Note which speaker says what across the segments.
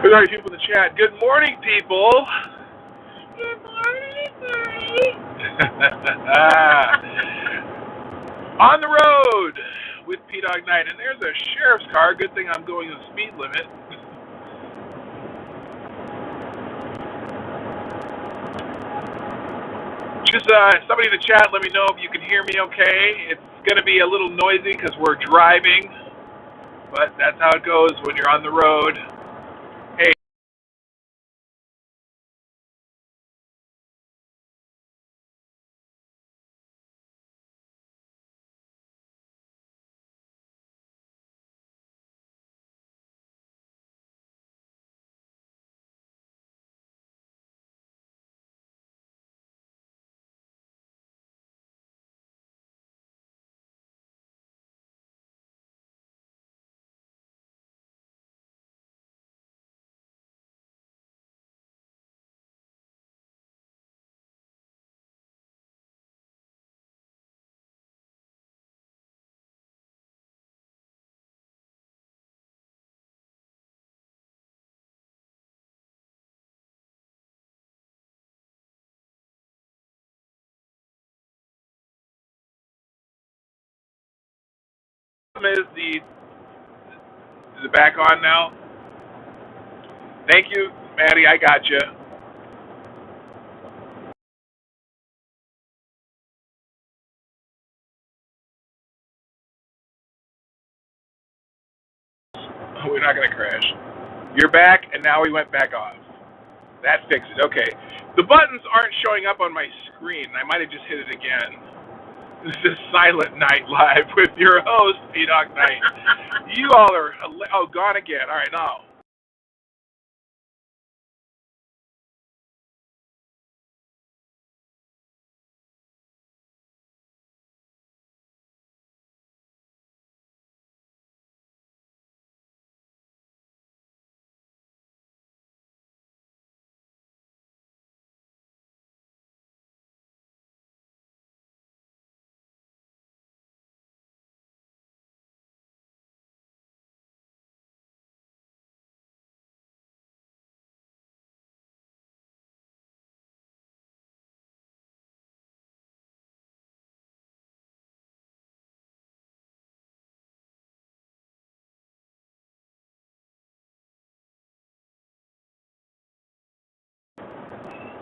Speaker 1: Good morning, people in the chat. Good morning, people.
Speaker 2: Good morning, Mary.
Speaker 1: On the road with PDawgKnight, and there's a sheriff's car. Good thing I'm going the speed limit. Just somebody in the chat, let me know if you can hear me okay. It's going to be a little noisy because we're driving, but that's how it goes when you're on the road. Hey. Is it back on now? Thank you, Maddie. I got you. We're not going to crash. You're back, and now we went back off. That fixed it. Okay. The buttons aren't showing up on my screen. I might have just hit it again. This is Silent Night Live with your host, PDawgKnight. You all are... Oh, gone again. All right, now.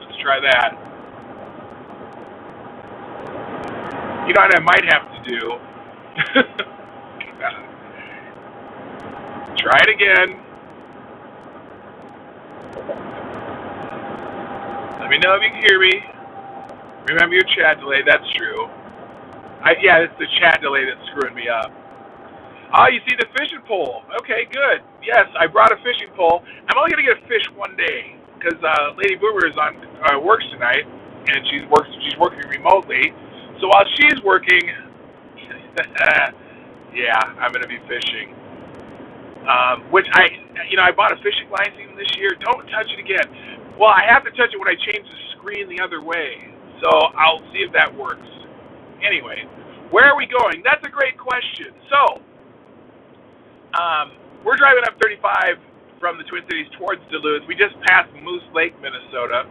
Speaker 1: Let's try that. You know what I might have to do? Try it again. Let me know if you can hear me. Remember your chat delay. That's true. Yeah, it's the chat delay that's screwing me up. Oh, you see the fishing pole. Okay, good. Yes, I brought a fishing pole. I'm only going to get a fish one day because Lady Boomer is on works tonight, and she's working remotely. So while she's working, yeah, I'm going to be fishing. Which I bought a fishing license this year. Don't touch it again. Well, I have to touch it when I change the screen the other way. So I'll see if that works. Anyway, where are we going? That's a great question. So, we're driving up 35 from the Twin Cities towards Duluth. We just passed Moose Lake, Minnesota,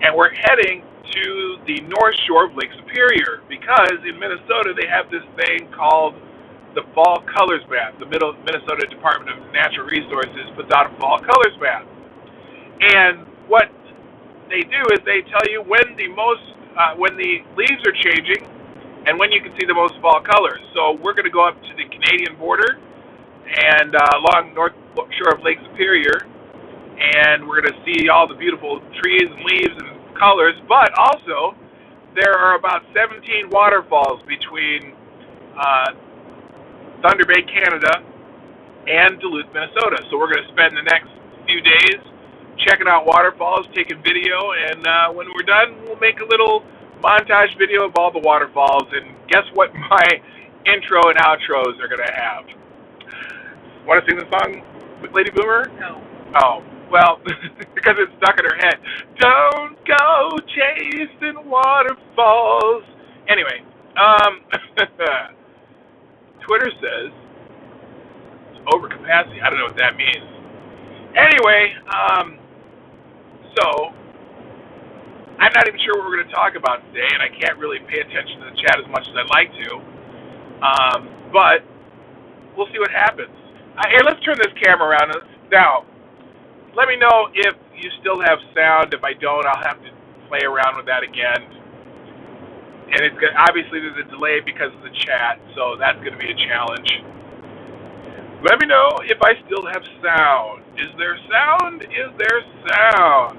Speaker 1: and we're heading to the North Shore of Lake Superior because in Minnesota they have this thing called the Fall Colors Map. The Minnesota Department of Natural Resources puts out a Fall Colors Map. And what they do is they tell you when the leaves are changing and when you can see the most fall colors. So we're going to go up to the Canadian border and along North Shore of Lake Superior, and we're going to see all the beautiful trees and leaves and colors, but also there are about 17 waterfalls between Thunder Bay, Canada and Duluth, Minnesota. So we're going to spend the next few days checking out waterfalls, taking video, and when we're done, we'll make a little montage video of all the waterfalls, and guess what my intro and outros are going to have? Want to sing the song with Lady Boomer?
Speaker 2: No.
Speaker 1: Oh, well, because it's stuck in her head. Don't go chasing waterfalls. Anyway, Twitter says it's overcapacity. I don't know what that means. Anyway, so I'm not even sure what we're going to talk about today, and I can't really pay attention to the chat as much as I'd like to. But we'll see what happens. Here, let's turn this camera around. Now, let me know if you still have sound. If I don't, I'll have to play around with that again. And it's good. Obviously, there's a delay because of the chat, so that's going to be a challenge. Let me know if I still have sound. Is there sound? Is there sound?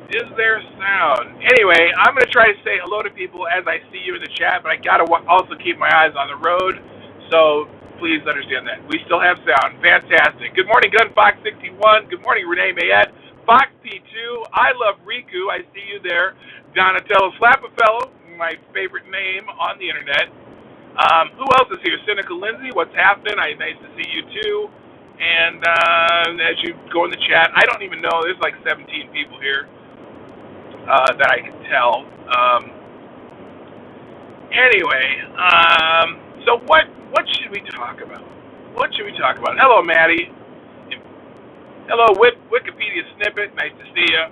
Speaker 1: Is there sound? Anyway, I'm going to try to say hello to people as I see you in the chat, but I got to also keep my eyes on the road, so please understand that. We still have sound. Fantastic. Good morning, GunFox61. Good morning, Renee Mayette. Fox P2. I love Riku. I see you there. Donatello Slapafellow, my favorite name on the internet. Who else is here? Cynical Lindsay, what's happening? Nice to see you too. And as you go in the chat, I don't even know. There's like 17 people here that I can tell. Anyway, so what should we talk about? What should we talk about? Hello, Maddie. Hello, Wikipedia snippet. Nice to see you.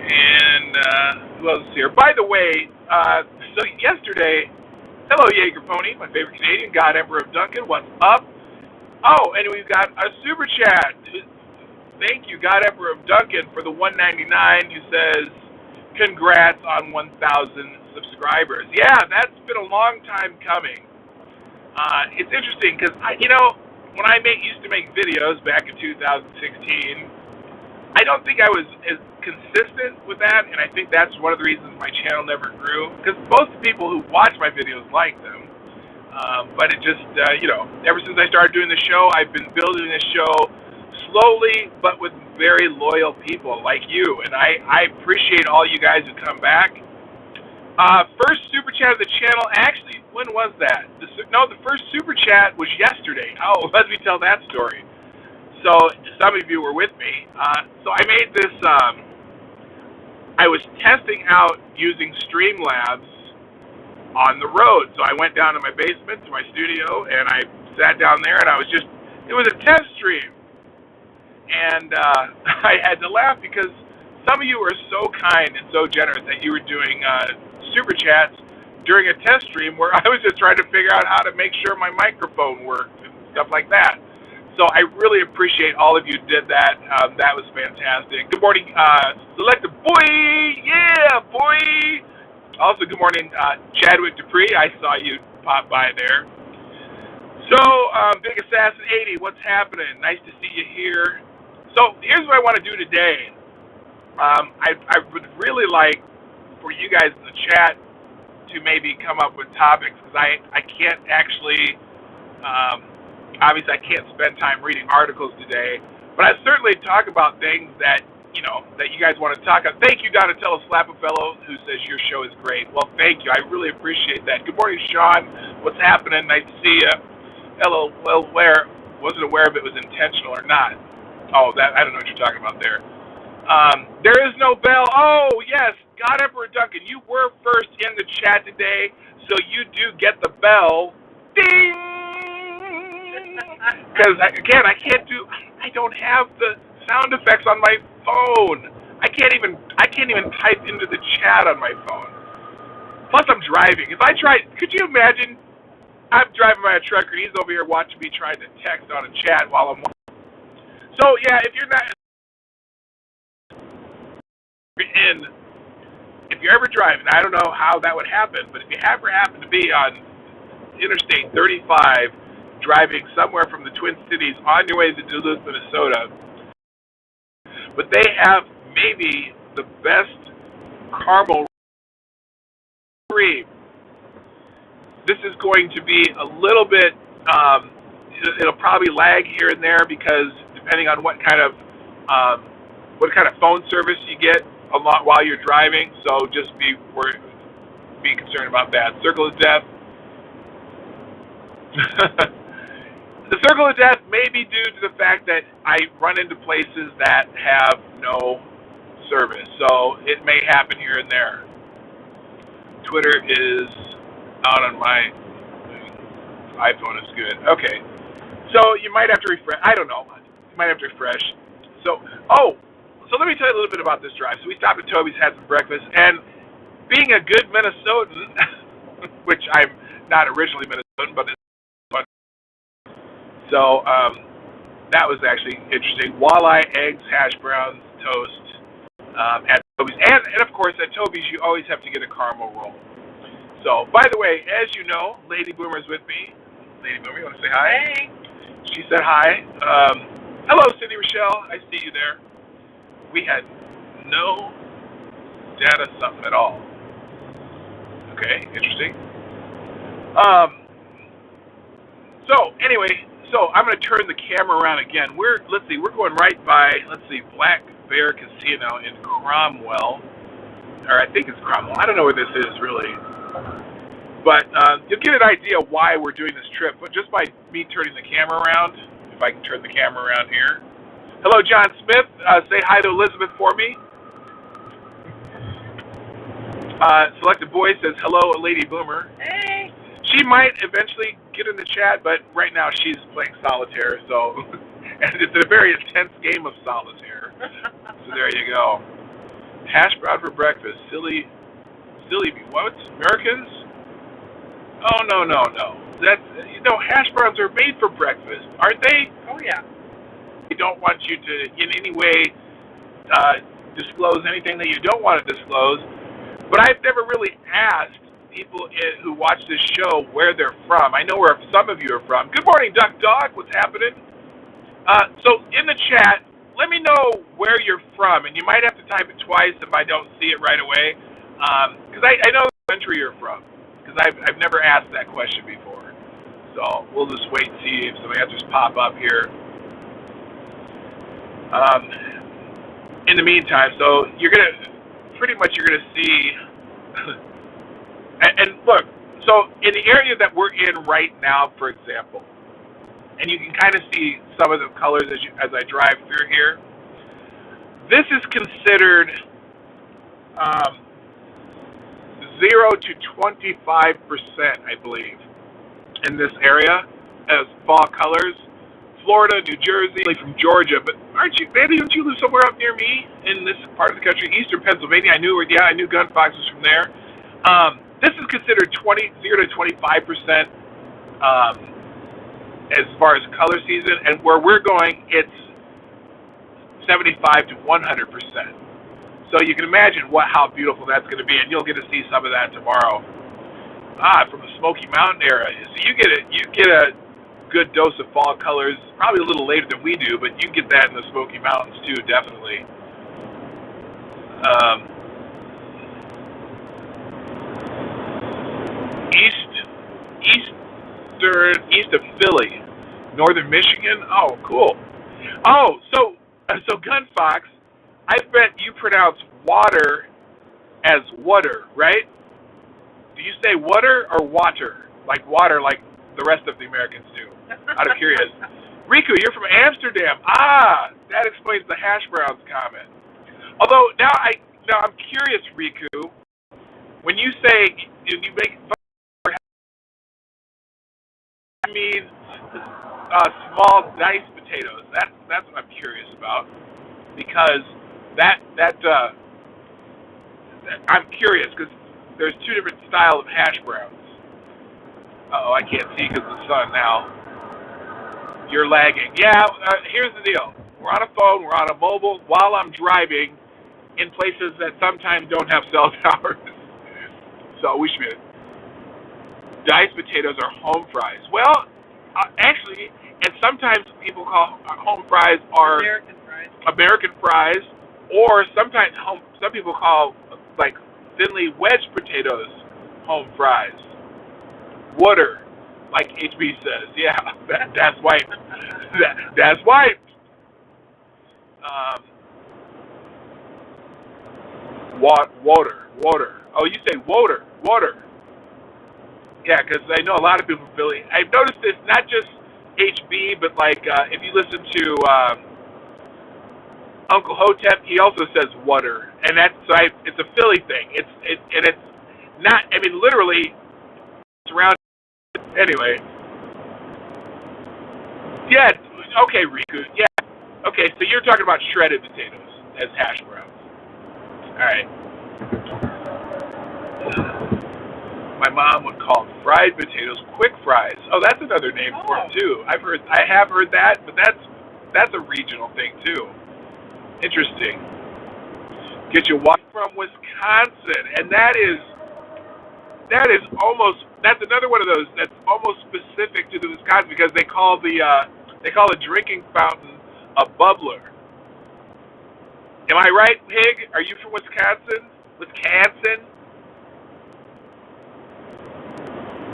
Speaker 1: And who else is here? By the way, so yesterday, hello, Jaeger Pony, my favorite Canadian, God Emperor of Duncan. What's up? Oh, and we've got a super chat. Thank you, God Emperor of Duncan, for the $1.99 who says, congrats on 1,000 subscribers. Yeah, that's been a long time coming. It's interesting because, when I used to make videos back in 2016, I don't think I was as consistent with that, and I think that's one of the reasons my channel never grew, because most people who watch my videos like them. But it just, ever since I started doing the show, I've been building this show slowly, but with very loyal people like you, and I appreciate all you guys who come back. First super chat of the channel, actually, when was that? The first super chat was yesterday. Oh, let me tell that story. So some of you were with me. So I made this, I was testing out using Streamlabs on the road. So I went down to my basement, to my studio, and I sat down there, and it was a test stream. And I had to laugh because some of you were so kind and so generous that you were doing super chats during a test stream where I was just trying to figure out how to make sure my microphone worked and stuff like that. So I really appreciate all of you did that. That was fantastic. Good morning, Selective Boy. Yeah, boy. Also, good morning, Chadwick Dupree. I saw you pop by there. So, Big Assassin 80, what's happening? Nice to see you here. So here's what I want to do today. I would really like for you guys in the chat to maybe come up with topics, because I can't actually, obviously I can't spend time reading articles today, but I certainly talk about things that, that you guys want to talk about. Thank you, Donatello Slapafellow, who says your show is great. Well, thank you. I really appreciate that. Good morning, Sean. What's happening? Nice to see you. Hello. Well, wasn't aware if it was intentional or not. Oh, I don't know what you're talking about there. There is no bell. Oh, yes, God Emperor Duncan, you were first in the chat today, so you do get the bell. Ding! Because, again, I don't have the sound effects on my phone. I can't even type into the chat on my phone. Plus, I'm driving. If I tried, could you imagine? I'm driving my truck, and he's over here watching me trying to text on a chat while I'm. So yeah, if you're ever driving, I don't know how that would happen, but if you ever happen to be on Interstate 35, driving somewhere from the Twin Cities on your way to Duluth, Minnesota, but they have maybe the best caramel cream. This is going to be a little bit, it'll probably lag here and there because depending on what kind of phone service you get a lot while you're driving, so just be concerned about that. Circle of Death. The Circle of Death may be due to the fact that I run into places that have no service, so it may happen here and there. Twitter is out on my iPhone is good. Okay. So you might have to refresh. I don't know. You might have to refresh. So, so let me tell you a little bit about this drive. So we stopped at Toby's, had some breakfast, and being a good Minnesotan, which I'm not originally Minnesotan, but it's fun. So that was actually interesting. Walleye, eggs, hash browns, toast at Toby's. And of course, at Toby's, you always have to get a caramel roll. So, by the way, as you know, Lady Boomer's with me. Lady Boomer, you want to say hi?
Speaker 2: Hey.
Speaker 1: She said hi. Hello, Cindy Rochelle. I see you there. We had no data something at all. Okay, interesting. So anyway, I'm going to turn the camera around again. We're going right by, Black Bear Casino in Cromwell, or I think it's Cromwell. I don't know where this is really, but you'll get an idea why we're doing this trip. But just by me turning the camera around, if I can turn the camera around here. Hello, John Smith. Say hi to Elizabeth for me. Selected Boy says hello, Lady Boomer.
Speaker 2: Hey.
Speaker 1: She might eventually get in the chat, but right now she's playing solitaire, so and it's a very intense game of solitaire. So there you go. Hash brown for breakfast. Silly what? Americans? Oh no. That's hash browns are made for breakfast, aren't they?
Speaker 2: Oh yeah.
Speaker 1: They don't want you to in any way disclose anything that you don't want to disclose. But I've never really asked people who watch this show where they're from. I know where some of you are from. Good morning, Duck Dog. What's happening? So in the chat, let me know where you're from, and you might have to type it twice if I don't see it right away, because I know the country you're from, because I've never asked that question before. So we'll just wait and see if some answers pop up here. In the meantime, so you're gonna see. And look, so in the area that we're in right now, for example, and you can kind of see some of the colors as I drive through here. This is considered 0 to 25%, I believe, in this area as fall colors. Florida, New Jersey, from Georgia, but maybe don't you live somewhere up near me in this part of the country? Eastern Pennsylvania, I knew Gunfox was from there. This is considered 0 to 25% as far as color season, and where we're going, it's 75 to 100%. So you can imagine how beautiful that's going to be, and you'll get to see some of that tomorrow. From the Smoky Mountain area, so you get a good dose of fall colors, probably a little later than we do, but you get that in the Smoky Mountains too, definitely. East of Philly, northern Michigan. Oh, cool. Oh, so Gunfox, I bet you pronounce water as water, right? Do you say water or water? Like water, like the rest of the Americans do. Out of curious. Riku, you're from Amsterdam. That explains the hash browns comment. Although now I'm curious, Riku. When you say you make I mean small diced potatoes. That's what I'm curious about, because that I'm curious because there's two different styles of hash browns. I can't see because of the sun now. You're lagging. Yeah, here's the deal. We're on a phone, we're on a mobile, while I'm driving in places that sometimes don't have cell towers. So we should be. Diced potatoes are home fries. Well, actually, and sometimes people call home fries are American fries, or sometimes some people call like thinly wedged potatoes home fries. Water, like HB says. Yeah, that's white. That's white. Water. Oh, you say water. Yeah, because I know a lot of people from Philly. I've noticed this, not just HB, but like if you listen to Uncle Hotep, he also says water, and it's a Philly thing. It's not. I mean, literally, it's around. Anyway, Yeah. Okay, Riku. Yeah. Okay, so you're talking about shredded potatoes as hash browns. All right. My mom would call fried potatoes quick fries. Oh, that's another name for them too. I have heard that, but that's a regional thing too. Interesting. Get your wife from Wisconsin, and that's another one of those that's almost specific to the Wisconsin because they call a drinking fountain a bubbler. Am I right, Pig? Are you from Wisconsin? Wisconsin?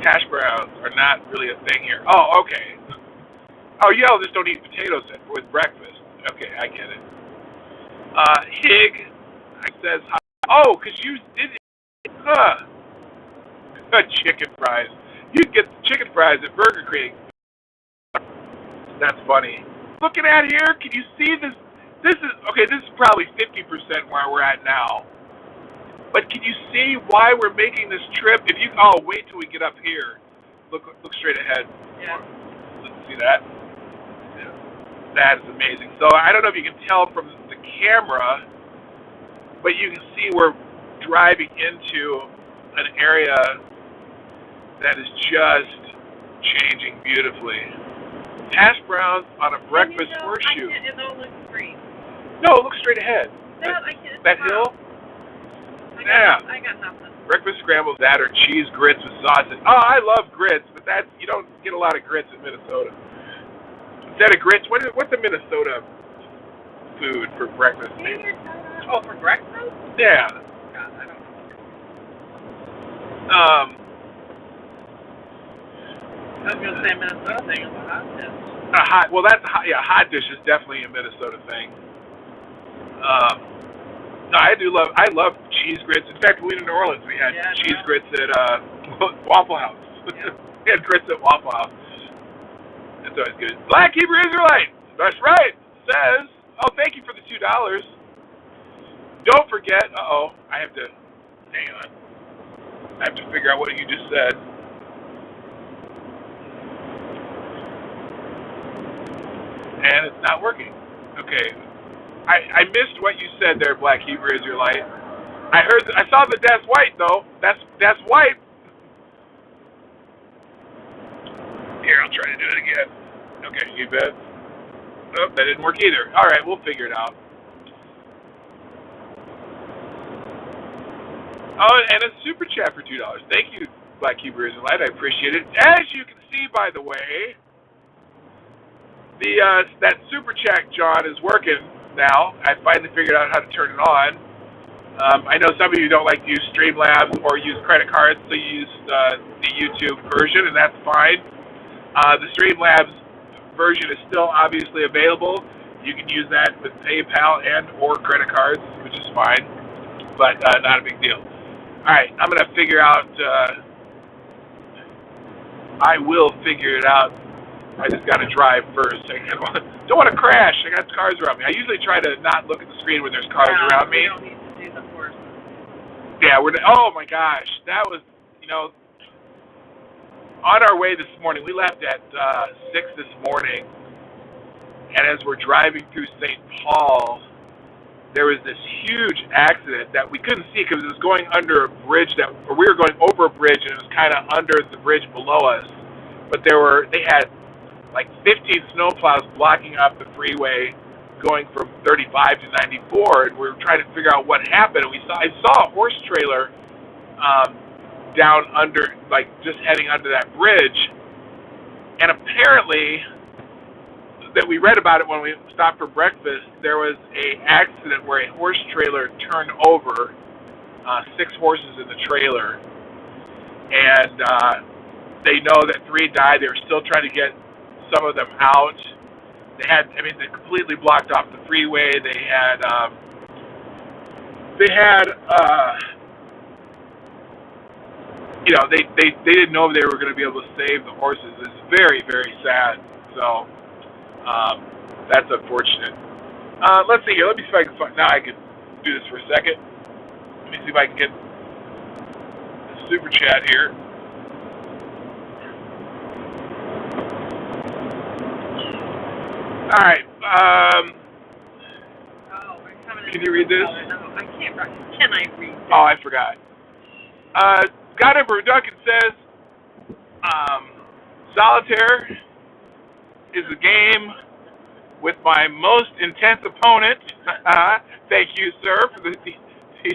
Speaker 1: Hash browns are not really a thing here. Oh, okay. Oh, y'all just don't eat potatoes with breakfast. Okay, I get it. Hig says, oh, because you did it. Huh. Chicken fries. You can get chicken fries at Burger King. That's funny. Looking at here, can you see this? This is probably 50% where we're at now. But can you see why we're making this trip? Wait till we get up here. Look straight ahead.
Speaker 3: Yeah.
Speaker 1: Let's see that. Yeah. That is amazing. So I don't know if you can tell from the camera, but you can see we're driving into an area that is just changing beautifully. Hash browns on a breakfast horseshoe.
Speaker 3: It don't look green.
Speaker 1: No, look straight ahead.
Speaker 3: No, I can't.
Speaker 1: That hill?
Speaker 3: I got nothing.
Speaker 1: Breakfast scrambles that or cheese grits with sausage. Oh, I love grits, but you don't get a lot of grits in Minnesota. Instead of grits, what's the Minnesota food for breakfast?
Speaker 3: Oh, for breakfast?
Speaker 1: Yeah.
Speaker 3: God, I don't know. I was gonna say Minnesota thing is a hot dish.
Speaker 1: Hot dish is definitely a Minnesota thing. No, I love cheese grits. In fact, when we were in New Orleans, we had cheese grits at Waffle House.
Speaker 3: Yeah.
Speaker 1: We had grits at Waffle House. That's always good. Black Hebrew Israelite. That's right. Says, thank you for the $2. Don't forget. Hang on. I have to figure out what you just said. And it's not working. Okay. I missed what you said there, Black Hebrew Israelite. I saw the that's white though. That's white. Here, I'll try to do it again. Okay, you bet. Oh, that didn't work either. All right, we'll figure it out. Oh, and a super chat for $2. Thank you, Black Hebrew Israelite. I appreciate it. As you can see, by the way, that super chat, John, is working now. I finally figured out how to turn it on. I know some of you don't like to use Streamlabs or use credit cards, so you use the YouTube version, and that's fine. The Streamlabs version is still obviously available. You can use that with PayPal and or credit cards, which is fine, but not a big deal. All right, I'm going to figure out. I will figure it out. I just got to drive first. I don't want to crash. I got cars around me. I usually try to not look at the screen when there's cars around me.
Speaker 3: We don't need to do the horses.
Speaker 1: Yeah, oh my gosh, that was, on our way this morning. We left at 6 this morning, and as we're driving through St. Paul, there was this huge accident that we couldn't see because it was going under a bridge or we were going over a bridge, and it was kind of under the bridge below us. But they had like 15 snowplows blocking up the freeway going from 35 to 94, and we were trying to figure out what happened. And I saw a horse trailer down under, like just heading under that bridge, and apparently that we read about it when we stopped for breakfast. There was a accident where a horse trailer turned over, 6 horses in the trailer, and they know that 3 died. They were still trying to get some of them out. They completely blocked off the freeway. They didn't know they were going to be able to save the horses. It's very, very sad. So that's unfortunate. Let's see here. Let me see if I can find. Now I can do this for a second. Let me see if I can get the super chat here. All right.
Speaker 3: We're coming
Speaker 1: Can you read this?
Speaker 3: No, I can't. Can I read this?
Speaker 1: Oh, I forgot. Guy number Duncan says, solitaire is a game with my most intense opponent. Thank you, sir, for the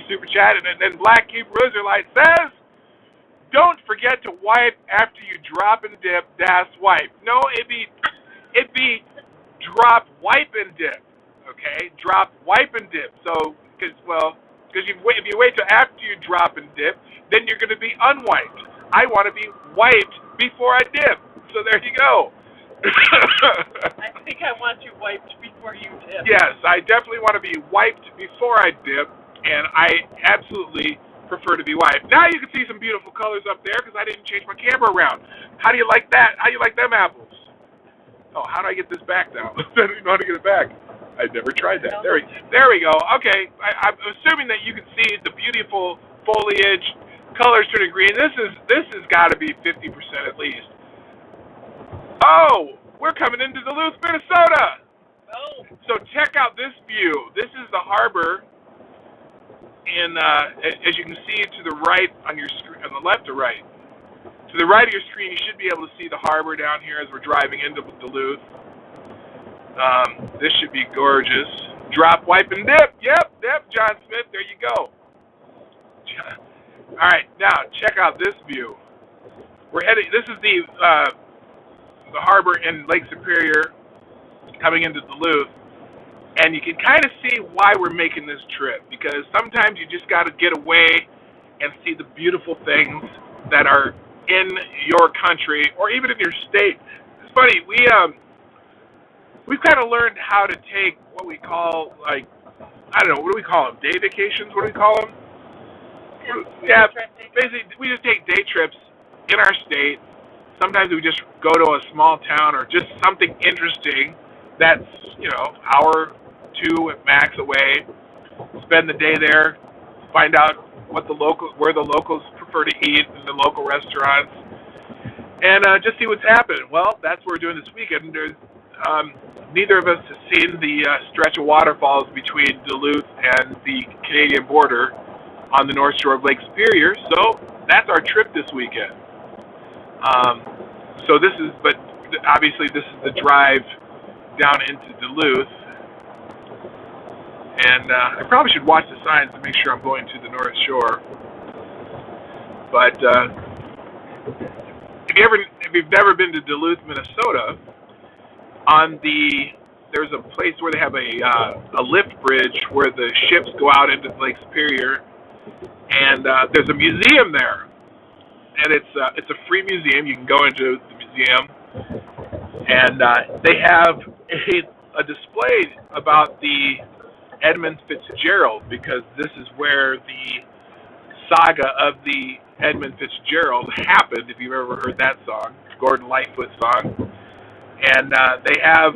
Speaker 1: super chat. And then Black Cube Roserlight says, don't forget to wipe after you drop and dip. Das wipe. No, it'd be drop, wipe and dip. Okay, drop, wipe and dip. So, because if you wait till after you drop and dip, then you're going to be unwiped. I want to be wiped before I dip. So there you go.
Speaker 3: I think I want you wiped before you dip.
Speaker 1: Yes, I definitely want to be wiped before I dip, and I absolutely prefer to be wiped. Now you can see some beautiful colors up there because I didn't change my camera around. How do you like that? How do you like them apples? Oh, how do I get this back now? I don't even know how to get it back. I never tried that. There we go. Okay, I'm assuming that you can see the beautiful foliage, colors turning green. This has got to be 50% at least. Oh, we're coming into Duluth, Minnesota.
Speaker 3: Oh.
Speaker 1: So check out this view. This is the harbor, and as you can see to the right on your screen, on the left or right, to the right of your screen, you should be able to see the harbor down here as we're driving into Duluth. This should be gorgeous. Drop, wipe, and dip. Yep, John Smith. There you go. All right, now check out this view. We're heading. This is the harbor in Lake Superior, coming into Duluth, and you can kind of see why we're making this trip, because sometimes you just got to get away and see the beautiful things that are in your country or even in your state. It's funny, we've kind of learned how to take what we call, like, I don't know, what do we call them? Day vacations? What do we call them? Yeah, basically we just take day trips in our state. Sometimes we just go to a small town or just something interesting that's, hour, two at max away. Spend the day there, find out where the locals prefer to eat in the local restaurants, and just see what's happening. Well, that's what we're doing this weekend. There's neither of us has seen the stretch of waterfalls between Duluth and the Canadian border on the North Shore of Lake Superior, so that's our trip this weekend. But obviously this is the drive down into Duluth, and I probably should watch the signs to make sure I'm going to the North Shore. But if you've never been to Duluth, Minnesota, there's a place where they have a lift bridge where the ships go out into Lake Superior, and there's a museum there. And it's a free museum. You can go into the museum, and they have a display about the Edmund Fitzgerald, because this is where the saga of the Edmund Fitzgerald happened. If you've ever heard that song, Gordon Lightfoot song, and they have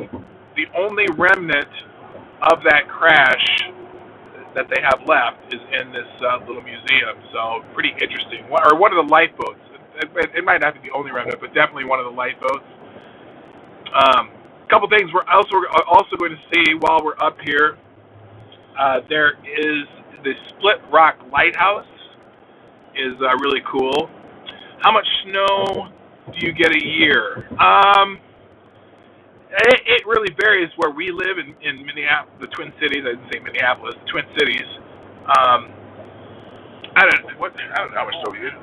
Speaker 1: the only remnant of that crash that they have left is in this little museum. So pretty interesting. Or one of the lifeboats. It might not be the only remnant, but definitely one of the lifeboats. A couple things we're also going to see while we're up here. There is the Split Rock Lighthouse. Is really cool. How much snow do you get a year? It really varies where we live in Minneapolis, the Twin Cities. I didn't say Minneapolis, the Twin Cities. I don't know how much snow you get.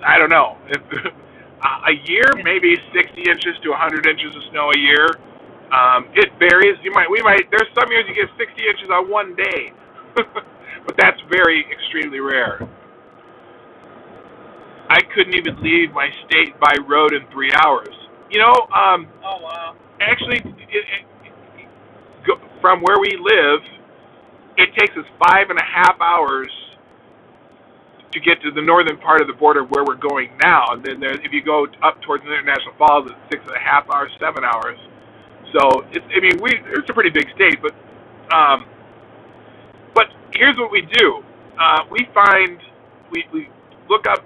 Speaker 1: I don't know. A year, maybe 60 inches to 100 inches of snow a year. It varies. There's some years you get 60 inches on one day, but that's very extremely rare. I couldn't even leave my state by road in 3 hours.
Speaker 3: Oh wow.
Speaker 1: Actually, from where we live, it takes us 5.5 hours to get to the northern part of the border where we're going now. And then if you go up towards the International Falls, it's 6.5 hours, 7 hours. So it's a pretty big state, but here's what we do. We look up.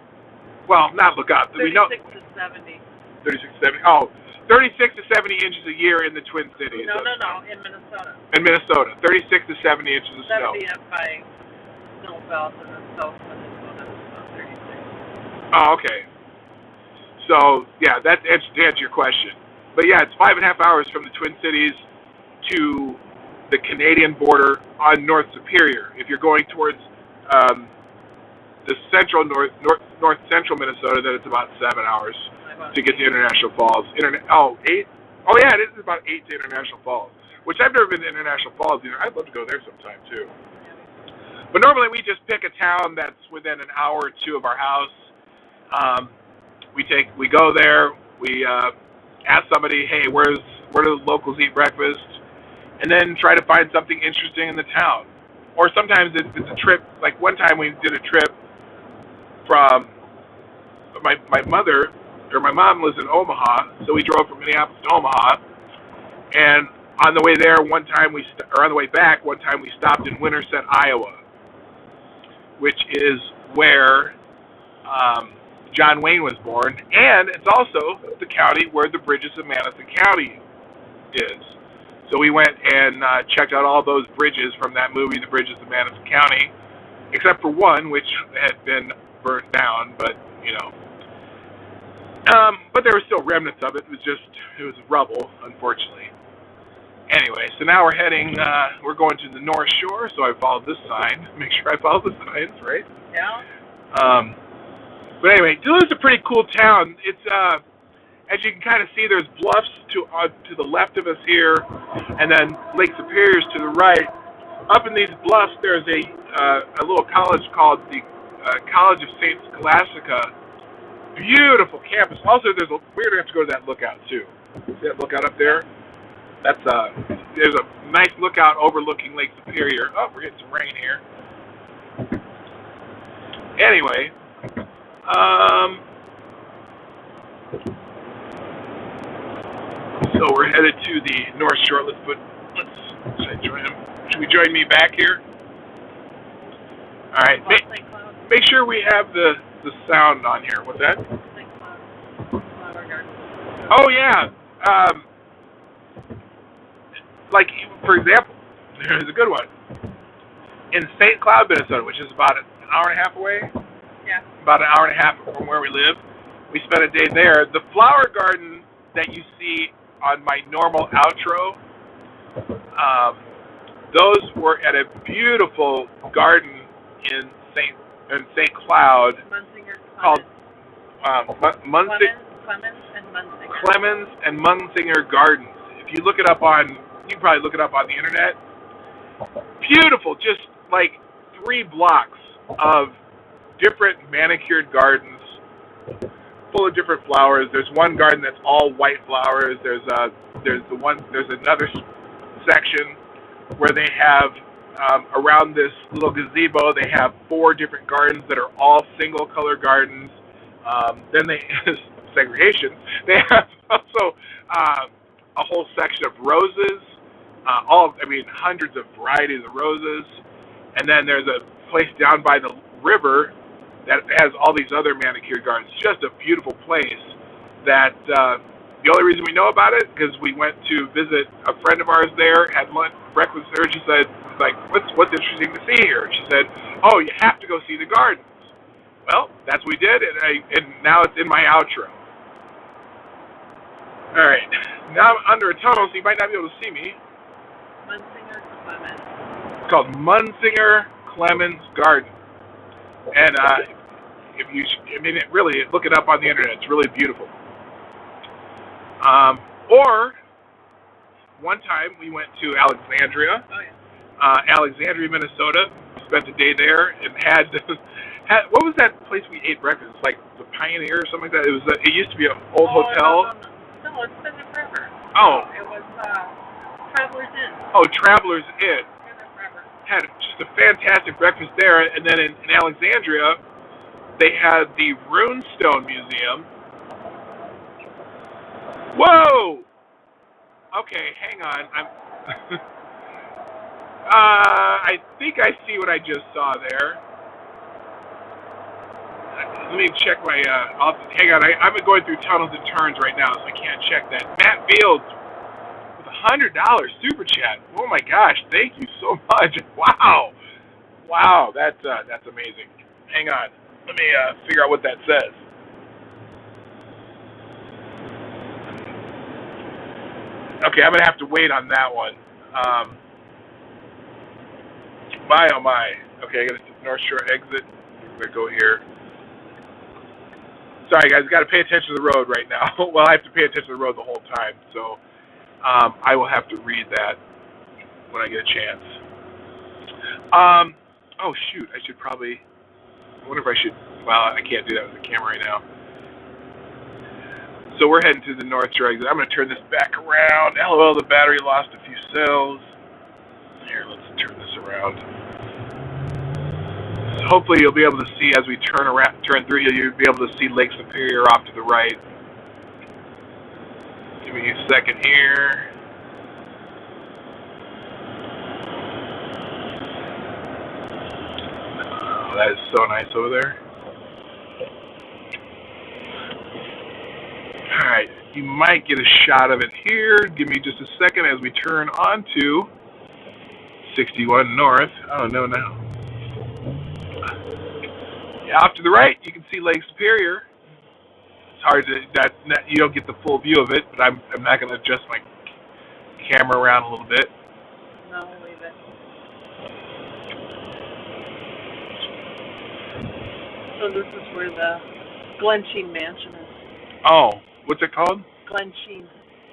Speaker 1: Well, not look up.
Speaker 3: 36
Speaker 1: we know,
Speaker 3: to 70.
Speaker 1: 36 to 70. Oh, 36 to 70 inches a year in the Twin Cities.
Speaker 3: No, in Minnesota.
Speaker 1: In Minnesota, 36 to 70 inches of snow.
Speaker 3: 70 up by snow belt in the south Minnesota, so 36.
Speaker 1: Oh, okay. So, yeah, that's to answer your question. But yeah, it's 5.5 hours from the Twin Cities to the Canadian border on North Superior. If you're going towards the central north central Minnesota, then it's about 7 hours to get to International Falls. 8? Oh yeah, it is about 8 to International Falls. Which I've never been to International Falls either. I'd love to go there sometime too. But normally we just pick a town that's within an hour or two of our house. We go there. We ask somebody, hey, where do the locals eat breakfast? And then try to find something interesting in the town. Or sometimes it's a trip. Like one time we did a trip from my mom lives in Omaha, so we drove from Minneapolis to Omaha. And on the way there, on the way back, one time we stopped in Winterset, Iowa, which is where John Wayne was born, and it's also the county where the Bridges of Madison County is. So we went and checked out all those bridges from that movie, The Bridges of Madison County, except for one, which had been burnt down, but, you know. But there were still remnants of it. It was rubble, unfortunately. Anyway, so now we're going to the North Shore, so I followed this sign. Make sure I follow the signs, right?
Speaker 3: Yeah.
Speaker 1: But anyway, Duluth's a pretty cool town. It's, as you can kind of see, there's bluffs to the left of us here, and then Lake Superior's to the right. Up in these bluffs, there's a little college called the College of St. Scholastica. Beautiful campus. Also, we're going to have to go to that lookout, too. See that lookout up there? There's a nice lookout overlooking Lake Superior. Oh, we're getting some rain here. Anyway, so we're headed to the North Shore. Should I join him? Should we join me back here? All right. Make sure we have the sound on here. What's that? Oh yeah. Like for example, here's a good one. In St. Cloud, Minnesota, which is about an hour and a half away.
Speaker 3: Yeah. About
Speaker 1: an hour and a half from where we live. We spent a day there. The flower garden that you see on my normal outro, those were at a beautiful garden in St. Cloud called Clemens and Munsinger Gardens. If you look it up you can probably look it up on the internet. Beautiful, just like 3 blocks of different manicured gardens full of different flowers. There's one garden that's all white flowers. There's another section where they have around this little gazebo, they have 4 different gardens that are all single color gardens. Then they segregation. They have also a whole section of roses, hundreds of varieties of roses. And then there's a place down by the river that has all these other manicured gardens. Just a beautiful place that the only reason we know about it because we went to visit a friend of ours there, had breakfast there. She said, like, what's interesting to see here? She said, oh, you have to go see the gardens. Well, that's what we did, and now it's in my outro. All right, now I'm under a tunnel, so you might not be able to see me.
Speaker 3: Munsinger Clemens.
Speaker 1: It's called Munsinger Clemens Garden, and really look it up on the internet. It's really beautiful. Or one time we went to Alexandria.
Speaker 3: Oh yeah.
Speaker 1: Alexandria, Minnesota. Spent a day there and had what was that place we ate breakfast? It's like the Pioneer or something like that. It used to be an old hotel.
Speaker 3: No, it's been there forever.
Speaker 1: Oh.
Speaker 3: It was Traveler's Inn.
Speaker 1: Oh, Traveler's Inn. Had just a fantastic breakfast there, and then in Alexandria, they had the Runestone Museum. Whoa! Okay, hang on. I think I see what I just saw there. Let me check my. Hang on. I've been going through tunnels and turns right now, so I can't check that. Matt Fields with $100 super chat. Oh my gosh! Thank you so much. Wow, wow. That's amazing. Hang on. Let me figure out what that says. Okay, I'm gonna have to wait on that one. My oh my. Okay, I got to North Shore exit. I'm gonna go here. Sorry guys, got to pay attention to the road right now. Well, I have to pay attention to the road the whole time, so I will have to read that when I get a chance. Oh shoot, I should probably. I wonder if I should. Well, I can't do that with the camera right now. So we're heading to the North Shore exit. I'm going to turn this back around. LOL, the battery lost a few cells. Here, let's turn this around. Hopefully you'll be able to see as we turn through, you'll be able to see Lake Superior off to the right. Give me a second here. Oh, that is so nice over there. Alright, you might get a shot of it here. Give me just a second as we turn onto 61 North. Oh, no. Yeah, off to the right, you can see Lake Superior. It's hard to, you don't get the full view of it, but I'm not going to adjust my camera around a little bit.
Speaker 3: No, leave it. So this is where the Glensheen Mansion is.
Speaker 1: Oh, what's it called?
Speaker 3: Glensheen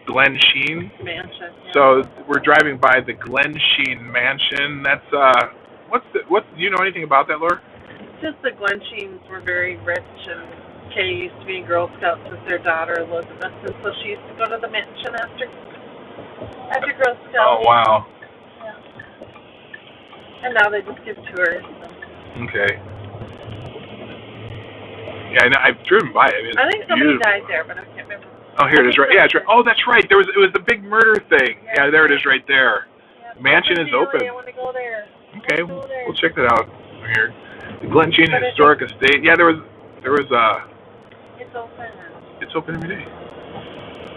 Speaker 1: Mansion.
Speaker 3: Yeah.
Speaker 1: So we're driving by the Glensheen Mansion. That's do you know anything about that, Laura?
Speaker 3: Just the Glensheens were very rich, and Kay used to be in Girl Scouts with their daughter Elizabeth, and so she used to go to the mansion after Girl Scouts.
Speaker 1: Oh wow.
Speaker 3: Yeah. And now they just give tours. So.
Speaker 1: Okay. Yeah, I know. I've driven by it.
Speaker 3: I think somebody died there, but I can't remember.
Speaker 1: Oh, here it is. Right. Yeah, it's right. Oh, that's right. It was the big murder thing. Yeah, there it is, right there.
Speaker 3: Yeah,
Speaker 1: Mansion is open.
Speaker 3: I want to go there.
Speaker 1: Okay, we'll check that out here. The Glensheen Historic Estate. Yeah, there was.
Speaker 3: It's open.
Speaker 1: It's open every day.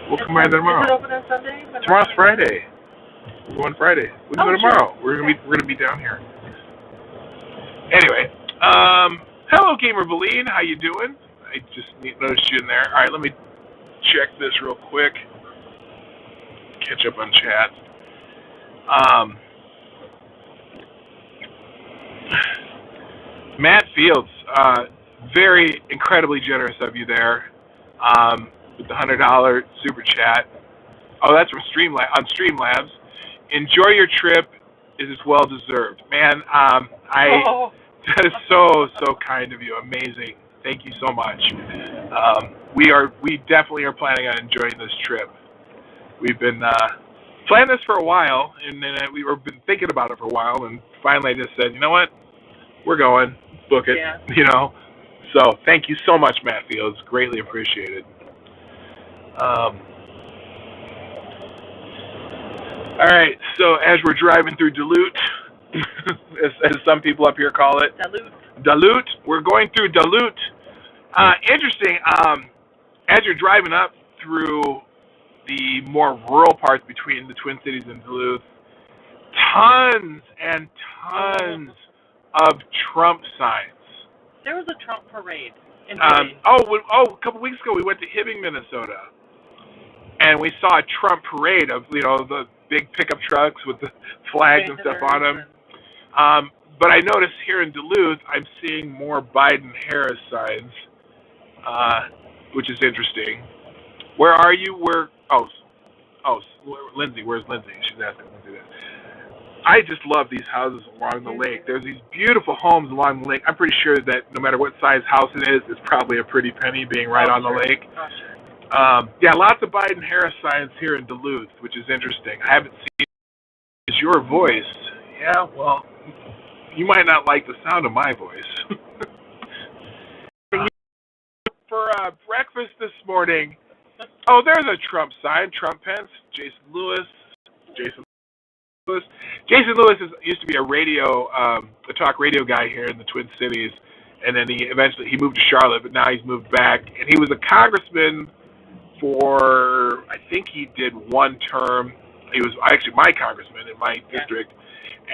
Speaker 1: We'll come by there tomorrow.
Speaker 3: Is it open on Sunday?
Speaker 1: Tomorrow's Friday. We'll go on Friday. We can go tomorrow.
Speaker 3: Sure.
Speaker 1: We're gonna be down here. Anyway, hello, Gamer Valine. How you doing? I just noticed you in there. All right, let me check this real quick. Catch up on chat. Matt Fields, very incredibly generous of you there with the $100 super chat. Oh, that's from Streamlabs. Enjoy your trip. It is well deserved, man. That is so kind of you. Amazing. Thank you so much. We definitely are planning on enjoying this trip. We've been planning this for a while, and then we've been thinking about it for a while, and finally I just said, you know what? We're going. Book it.
Speaker 3: Yeah.
Speaker 1: You know. So thank you so much, Matt Fields. Greatly appreciated. All right. So as we're driving through Duluth, as some people up here call it, Duluth. We're going through Duluth. Interesting. As you're driving up through the more rural parts between the Twin Cities and Duluth, tons and tons of Trump signs.
Speaker 3: There was a Trump parade in
Speaker 1: a couple weeks ago we went to Hibbing, Minnesota, and we saw a Trump parade of the big pickup trucks with the flags and stuff on them. But I noticed here in Duluth, I'm seeing more Biden-Harris signs, which is interesting. Where are you? Lindsay. Where's Lindsay? She's asking Lindsay that. I just love these houses along the lake. There's these beautiful homes along the lake. I'm pretty sure that no matter what size house it is, it's probably a pretty penny being right on the lake. Yeah, lots of Biden-Harris signs here in Duluth, which is interesting. I haven't seen Is your voice. Yeah, well, you might not like the sound of my voice. For breakfast this morning, there's a Trump sign. Trump Pence, Jason Lewis used to be a talk radio guy here in the Twin Cities, and then he moved to Charlotte, but now he's moved back, and he was a congressman for, I think he did one term. He was actually my congressman in my district,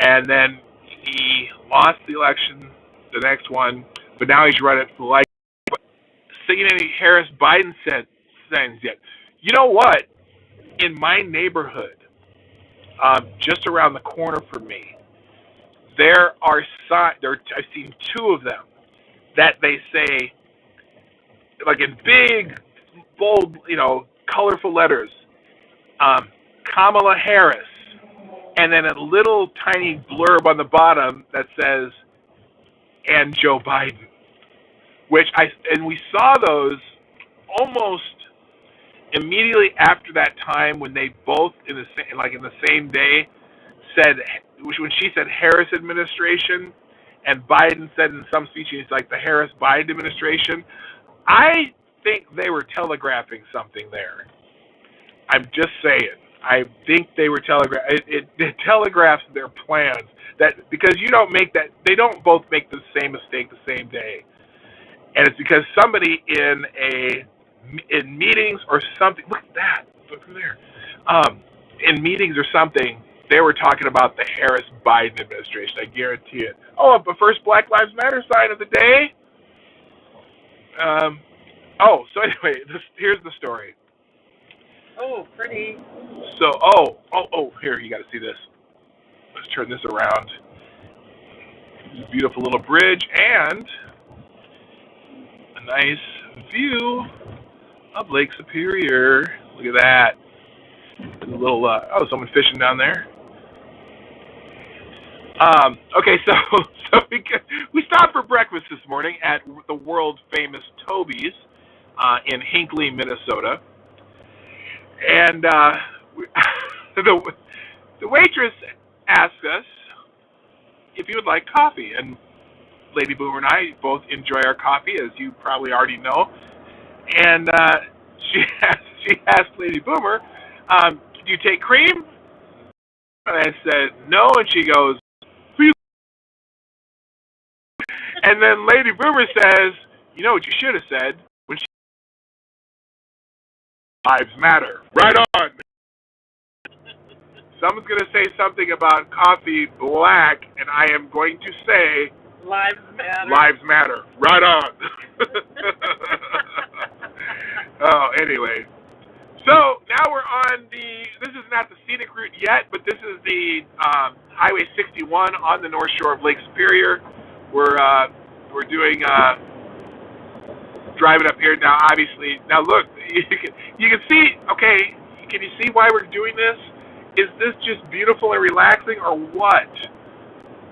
Speaker 1: and then he lost the election, the next one, but now he's running for life. Singing any Harris Biden things yet? You know what? In my neighborhood, just around the corner from me, there are signs. I've seen two of them that they say, like in big, bold, colorful letters, Kamala Harris, and then a little tiny blurb on the bottom that says, and Joe Biden. And we saw those almost immediately after that time when they both in the same day said, when she said Harris administration and Biden said in some speech it's like the Harris Biden administration. I think they were telegraphing something there. I'm just saying. I think they were it telegraphs their plans, that because they don't both make the same mistake the same day. And it's because somebody in meetings or something, look at that, look there. In meetings or something, they were talking about the Harris-Biden administration, I guarantee it. Oh, but first Black Lives Matter sign of the day. So anyway, here's the story.
Speaker 3: Oh, pretty.
Speaker 1: So, here, you got to see this. Let's turn this around. This beautiful little bridge and a nice view of Lake Superior. Look at that. There's a little, someone fishing down there. Okay, so we stopped for breakfast this morning at the world famous Toby's in Hinckley, Minnesota. And the waitress asked us if you would like coffee. And Lady Boomer and I both enjoy our coffee, as you probably already know. And she asked Lady Boomer, do you take cream? And I said, no. And she goes, please. And then Lady Boomer says, you know what you should have said? When she Lives Matter. Right on. Someone's going to say something about coffee black, and I am going to say
Speaker 3: Lives Matter.
Speaker 1: Lives Matter. Right on. Anyway. So now we're on this is not the scenic route yet, but this is the Highway 61 on the North Shore of Lake Superior. We're doing driving up here now. Obviously, now look, you can see. Okay, can you see why we're doing this? Is this just beautiful and relaxing, or what?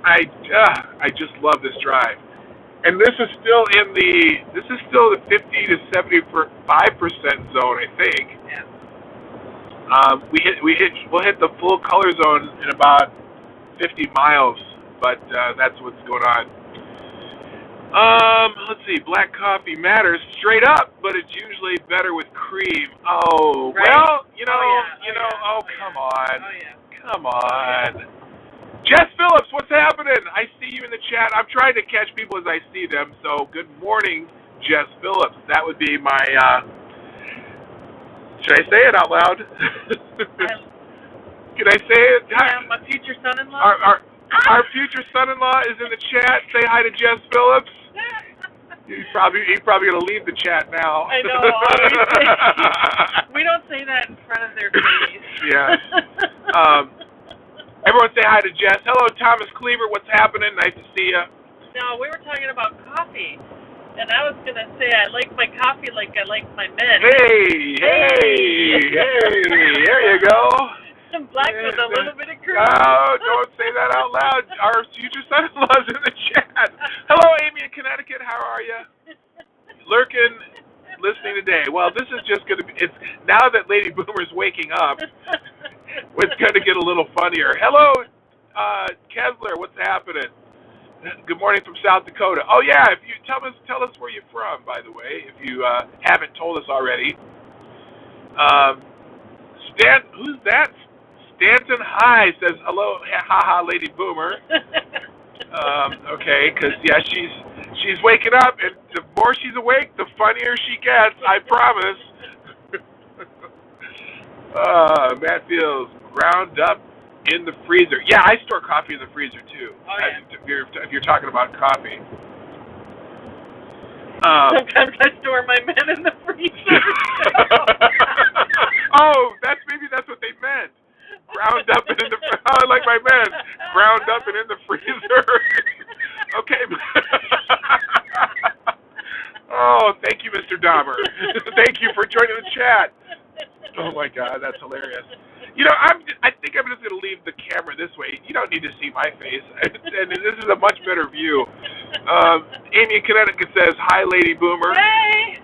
Speaker 1: I just love this drive, and this is still the 50 to 75% zone, I think.
Speaker 3: Yeah.
Speaker 1: We'll hit the full color zone in about 50 miles, but that's what's going on. Let's see. Black coffee matters straight up, but it's usually better with cream. Oh, right. Well, come on.
Speaker 3: Oh, yeah.
Speaker 1: Come on. Jess Phillips, what's happening? I see you in the chat. I'm trying to catch people as I see them. So good morning, Jess Phillips. That would be my, should I say it out loud? Can I say it?
Speaker 3: Yeah, my future son-in-law.
Speaker 1: Our future son-in-law is in the chat. Say hi to Jess Phillips. He's probably going to leave the chat now.
Speaker 3: I know. We don't say that in front of their face.
Speaker 1: Yeah. Everyone say hi to Jess. Hello, Thomas Cleaver. What's happening? Nice to see you.
Speaker 3: No, we were talking about coffee. And I was going to say I like my coffee like I like my men.
Speaker 1: Hey. There you go.
Speaker 3: Some black with a little bit of cream.
Speaker 1: Oh, don't say that out loud. Our future son-in-law's in the chat. Hello, Amy in Connecticut. How are you? Lurking, listening today. Well, this is just going to be, it's now that Lady Boomer's waking up, it's going to get a little funnier. Hello, Kessler. What's happening? Good morning from South Dakota. Oh, yeah. If you tell us where you're from, by the way, if you haven't told us already. Who's that? Stanton High says, hello, haha, Lady Boomer. Okay, because, yeah, She's waking up, and the more she's awake, the funnier she gets. I promise. Matt feels ground up in the freezer. Yeah, I store coffee in the freezer too.
Speaker 3: Oh, yeah.
Speaker 1: If you're talking about coffee.
Speaker 3: Sometimes I store my men in the freezer.
Speaker 1: Oh, maybe that's what they meant. Ground up and in the I like my men. Ground up and in the freezer. Okay. Oh, thank you, Mr. Dahmer. Thank you for joining the chat. Oh my God, that's hilarious. You know, I think I'm just gonna leave the camera this way. You don't need to see my face, and this is a much better view. Amy in Connecticut says, "Hi, Lady Boomer."
Speaker 3: Hey.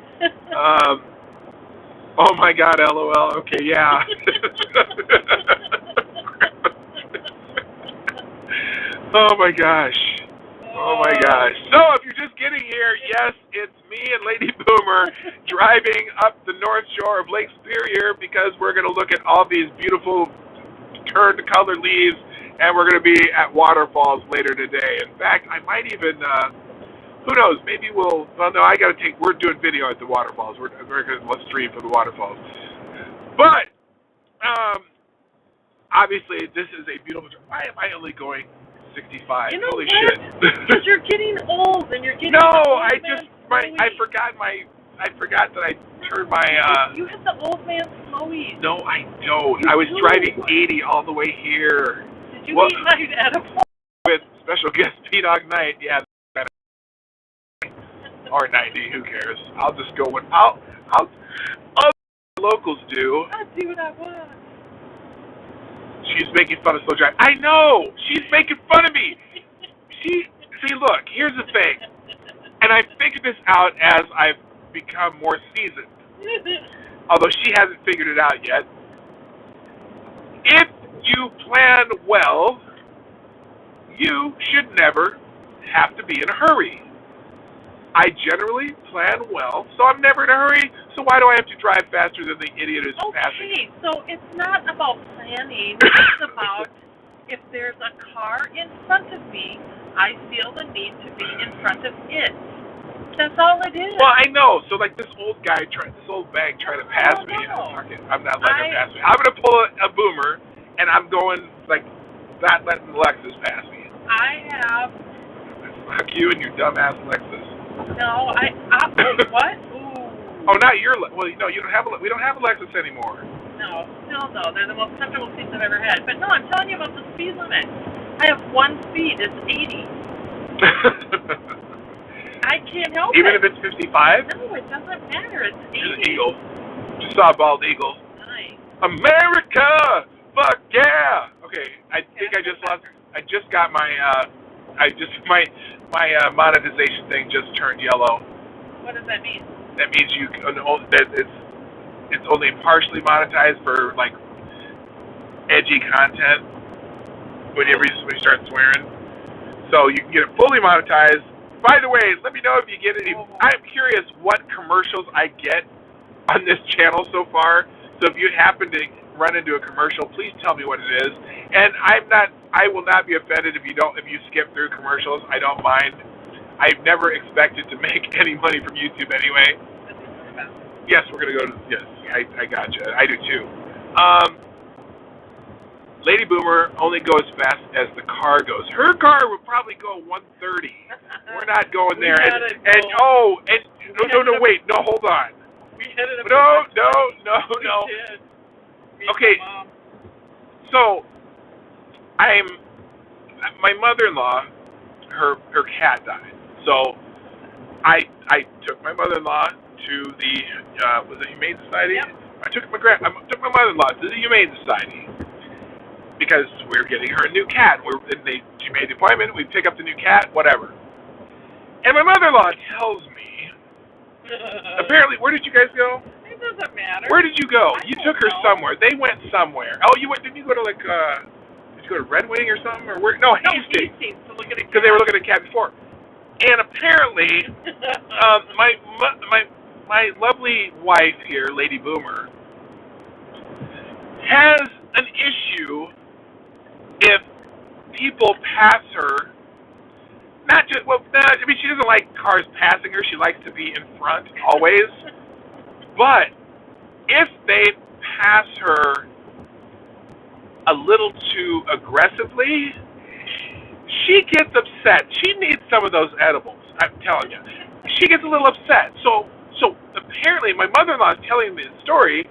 Speaker 1: Oh my God, LOL. Okay, yeah. Oh my gosh. Oh my gosh. So if you're just getting here, yes, it's me and Lady Boomer driving up the north shore of Lake Superior because we're going to look at all these beautiful turned color leaves, and we're going to be at waterfalls later today. In fact, I might even, who knows, maybe we're doing video at the waterfalls. We're going to stream for the waterfalls. But, obviously, this is a beautiful, why am I only going 65?
Speaker 3: You know
Speaker 1: Holy
Speaker 3: what?
Speaker 1: shit.
Speaker 3: Because you're getting old and you're getting
Speaker 1: I forgot that I turned my
Speaker 3: you have the old man flowy.
Speaker 1: No, I don't. I was driving 80 all the way here.
Speaker 3: Did you meet my edible?
Speaker 1: With special guest PDawgKnight, yeah. Or 90, who cares? I'll just go with I'll locals do.
Speaker 3: I'll do what I want.
Speaker 1: She's making fun of slow drive. I know! She's making fun of me! See, look, here's the thing. And I figured this out as I've become more seasoned. Although she hasn't figured it out yet. If you plan well, you should never have to be in a hurry. I generally plan well, so I'm never in a hurry, so why do I have to drive faster than the idiot who's passing?
Speaker 3: Okay, so it's not about planning, it's about if there's a car in front of me, I feel the need to be in front of it. That's all it is.
Speaker 1: Well, I know, so like this old bag trying to pass me, I'm not letting him pass me. I'm going to pull a boomer, and I'm going, like, not letting the Lexus pass me.
Speaker 3: I have...
Speaker 1: Fuck you and your dumbass Lexus.
Speaker 3: No, what? Ooh.
Speaker 1: Oh, not your. Well, no, you don't have. We don't have a Lexus anymore.
Speaker 3: No, still though, they're the most comfortable seats I've ever had. But no, I'm telling you about the speed limit. I have one speed. It's 80. I can't help
Speaker 1: Even
Speaker 3: it.
Speaker 1: if it's 55.
Speaker 3: No, it doesn't matter. It's 80.
Speaker 1: There's an eagle. Just saw a bald eagle.
Speaker 3: Nice.
Speaker 1: America, fuck yeah. Okay, I think I just lost. I just got my. My monetization thing just turned yellow.
Speaker 3: What does that mean?
Speaker 1: That means that it's only partially monetized for like edgy content when you start swearing. So you can get it fully monetized. By the way, let me know if you get any. I'm curious what commercials I get on this channel so far. So if you happen to run into a commercial, please tell me what it is. And I will not be offended if you skip through commercials. I don't mind. I've never expected to make any money from YouTube anyway. Yes, we're gonna go to yes. I gotcha. I do too. Lady Boomer only goes fast as the car goes. Her car would probably go 130. We're not going there. Wait, no, hold on. No. Okay, so my mother-in-law, her cat died. So I took my mother-in-law to the was it Humane Society? Yep. I took my mother-in-law to the Humane Society because we were getting her a new cat. She made the appointment. We pick up the new cat, whatever. And my mother-in-law tells me, apparently, where did you guys go?
Speaker 3: It doesn't matter.
Speaker 1: Where did you go? You took her somewhere. They went somewhere. Oh, didn't you go to did you go to Red Wing or something? Or where? No, Hastings. Because they were looking at a cat before. And apparently, my lovely wife here, Lady Boomer, has an issue if people pass her not just, well, I mean, she doesn't like cars passing her. She likes to be in front always. But if they pass her a little too aggressively, she gets upset. She needs some of those edibles, I'm telling you. She gets a little upset. So apparently my mother-in-law is telling me a story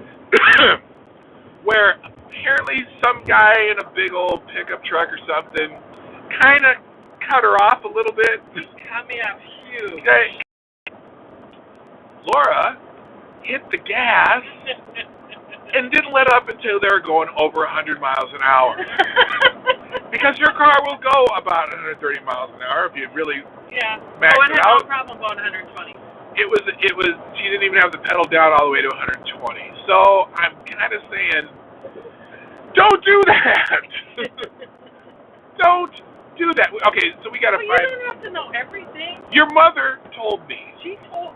Speaker 1: where apparently some guy in a big old pickup truck or something kind of cut her off a little bit.
Speaker 3: Cut me off huge.
Speaker 1: Okay. Laura hit the gas and didn't let up until they were going over 100 miles an hour. Because your car will go about 130 miles an hour if you really max it out.
Speaker 3: No problem going 120.
Speaker 1: It was. She didn't even have the pedal down all the way to 120. So I'm kind of saying, don't do that. Don't do that. Okay, so we got to find.
Speaker 3: You don't have to know everything.
Speaker 1: Your mother told me.
Speaker 3: She told.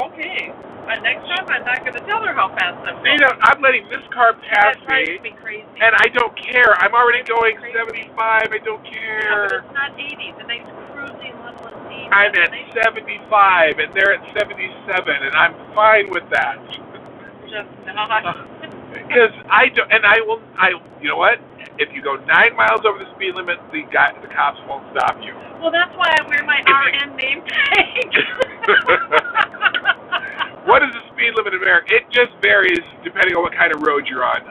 Speaker 3: Okay. But next time I'm not going to tell her how fast I'm going.
Speaker 1: I'm letting this car pass
Speaker 3: That drives me crazy.
Speaker 1: and I don't care. I'm already going 75. I don't care.
Speaker 3: Yeah, but it's not 80. The next cruising level is 80.
Speaker 1: I'm at 75, and they're at 77, and I'm fine with that.
Speaker 3: Just not.
Speaker 1: Because I don't, and I will. You know what? If you go 9 miles over the speed limit, the cops won't stop you.
Speaker 3: Well, that's why I wear my RN name tag.
Speaker 1: What is the speed limit in America? It just varies depending on what kind of road you're on.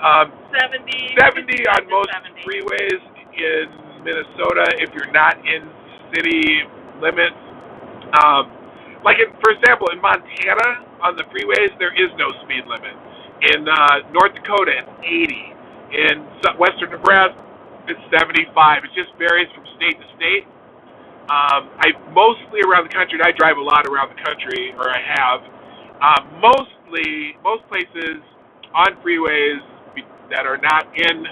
Speaker 3: 70.
Speaker 1: 70 on most
Speaker 3: 70.
Speaker 1: freeways in Minnesota if you're not in city limits. For example, in Montana on the freeways there is no speed limit. In North Dakota it's 80. In western Nebraska it's 75. It just varies from state to state. I mostly around the country, and I drive a lot around the country, or I have. Most places on freeways that are not in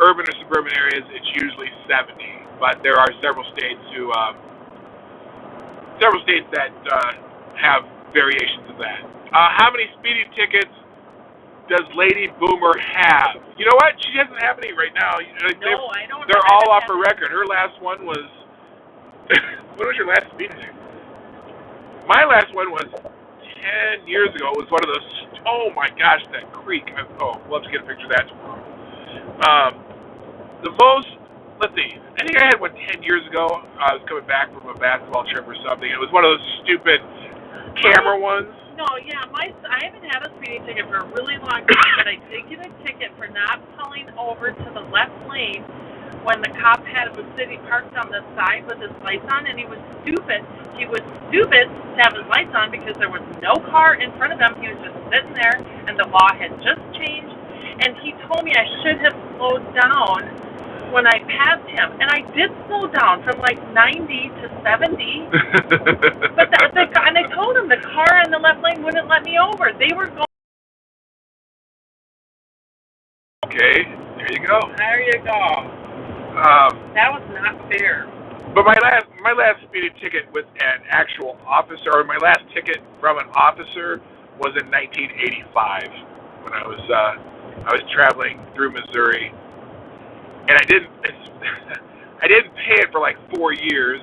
Speaker 1: urban or suburban areas, it's usually 70. But there are several states that have variations of that. How many speeding tickets does Lady Boomer have? You know what? She doesn't have any right now.
Speaker 3: No, I don't.
Speaker 1: They're all off her record. Her last one was. When was your last speeding ticket? My last one was 10 years ago. It was one of those. Oh my gosh, that creek. We'll have to get a picture of that tomorrow. The most. Let's see. I think I had one 10 years ago. I was coming back from a basketball trip or something. It was one of those stupid camera ones.
Speaker 3: No, yeah, I haven't had a speeding ticket for a really long time, but I did get a ticket for not pulling over to the left lane when the cop was sitting parked on the side with his lights on, and he was stupid. He was stupid to have his lights on because there was no car in front of him. He was just sitting there, and the law had just changed. And he told me I should have slowed down when I passed him, and I did slow down from like 90 to 70. But and I told him the car in the left lane wouldn't let me over. They were going.
Speaker 1: Okay, there you go.
Speaker 3: There you go. That was not fair.
Speaker 1: But my last speeding ticket with an actual officer, or my last ticket from an officer, was in 1985 when I was traveling through Missouri. And I didn't pay it for like 4 years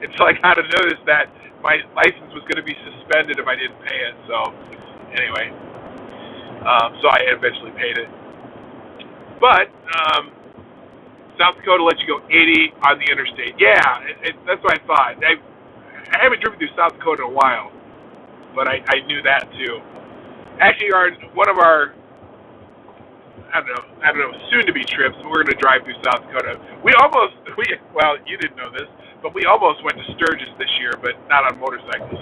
Speaker 1: until I got a notice that my license was going to be suspended if I didn't pay it. So anyway, so I eventually paid it. But South Dakota lets you go 80 on the interstate. Yeah, that's what I thought. I haven't driven through South Dakota in a while, but I knew that too. Actually, one of our I don't know, soon-to-be trips, we're going to drive through South Dakota. Well, you didn't know this, but we almost went to Sturgis this year, but not on motorcycles.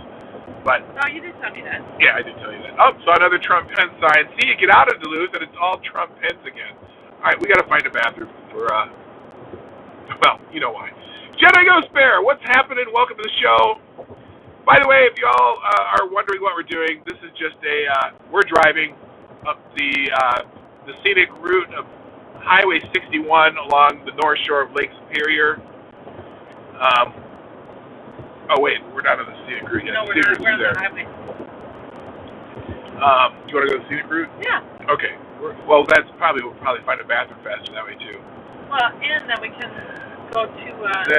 Speaker 1: But
Speaker 3: oh, you did tell me that.
Speaker 1: Yeah, I did tell you that. Oh, saw another Trump Pence sign. See, you get out of Duluth, and it's all Trump Pence again. All right, we got to find a bathroom for, well, you know why. Jedi Ghost Bear, what's happening? Welcome to the show. By the way, if y'all are wondering what we're doing, this is just we're driving up the scenic route of Highway 61 along the north shore of Lake Superior. Oh wait, we're not on the scenic route yet.
Speaker 3: No, we're not. We're on the highway.
Speaker 1: You want to go to the scenic route?
Speaker 3: Yeah.
Speaker 1: Okay. Well, we'll probably find a bathroom faster that way too.
Speaker 3: Well, and then we can go to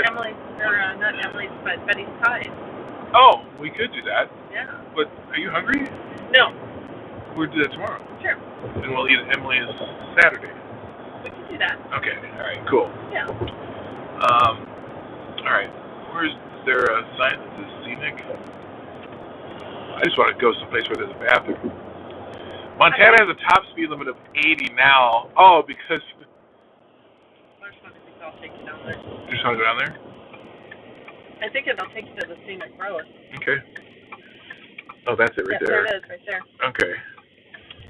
Speaker 3: Emily's, or not Emily's, but Betty's Pies.
Speaker 1: Oh, we could do that.
Speaker 3: Yeah.
Speaker 1: But are you hungry?
Speaker 3: No.
Speaker 1: We'll do that tomorrow.
Speaker 3: Sure.
Speaker 1: And we'll eat at Emily's Saturday.
Speaker 3: We can do that.
Speaker 1: Okay. All right. Cool.
Speaker 3: Yeah.
Speaker 1: All right. Is there a sign that says scenic? I just want to go someplace where there's a bathroom. Montana has a top speed limit of 80 now. Oh, because.
Speaker 3: I just want to think I'll take you down there.
Speaker 1: You just want to go down there?
Speaker 3: I think it'll take you to the scenic road.
Speaker 1: Okay. Oh, that's it right there.
Speaker 3: There it is, right there.
Speaker 1: Okay.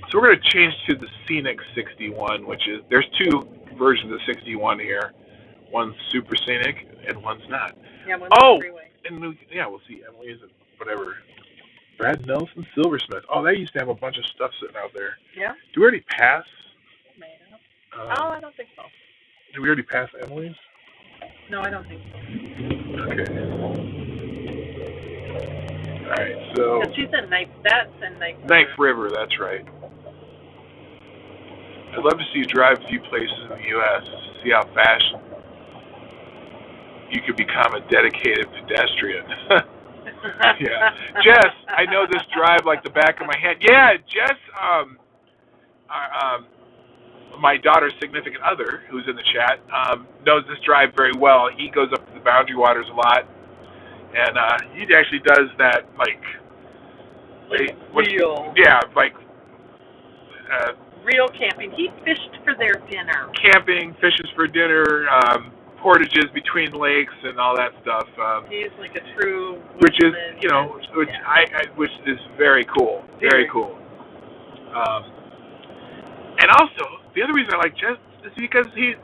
Speaker 1: So we're going to change to the Scenic 61, which is, there's two versions of 61 here. One's super scenic and one's not.
Speaker 3: Yeah, one's on the freeway.
Speaker 1: And we'll see Emily's and whatever. Brad Nelson Silversmith. Oh, they used to have a bunch of stuff sitting out there.
Speaker 3: Yeah?
Speaker 1: Do we already pass?
Speaker 3: May have. I don't think so.
Speaker 1: Did we already pass Emily's?
Speaker 3: No, I don't think so.
Speaker 1: Okay. Alright, so.
Speaker 3: She's in that's in Knife River.
Speaker 1: Knife River, that's right. I'd love to see you drive a few places in the U.S. See how fast you could become a dedicated pedestrian. Yeah. Jess, I know this drive like the back of my hand. Yeah, Jess, my daughter's significant other, who's in the chat, knows this drive very well. He goes up to the Boundary Waters a lot. And he actually does that,
Speaker 3: real.
Speaker 1: Yeah,
Speaker 3: real camping. He fished for their dinner.
Speaker 1: Camping, fishes for dinner, portages between lakes, and all that stuff.
Speaker 3: He's like a true.
Speaker 1: Which is, which is very cool. Very cool. And also, the other reason I like Jess is because he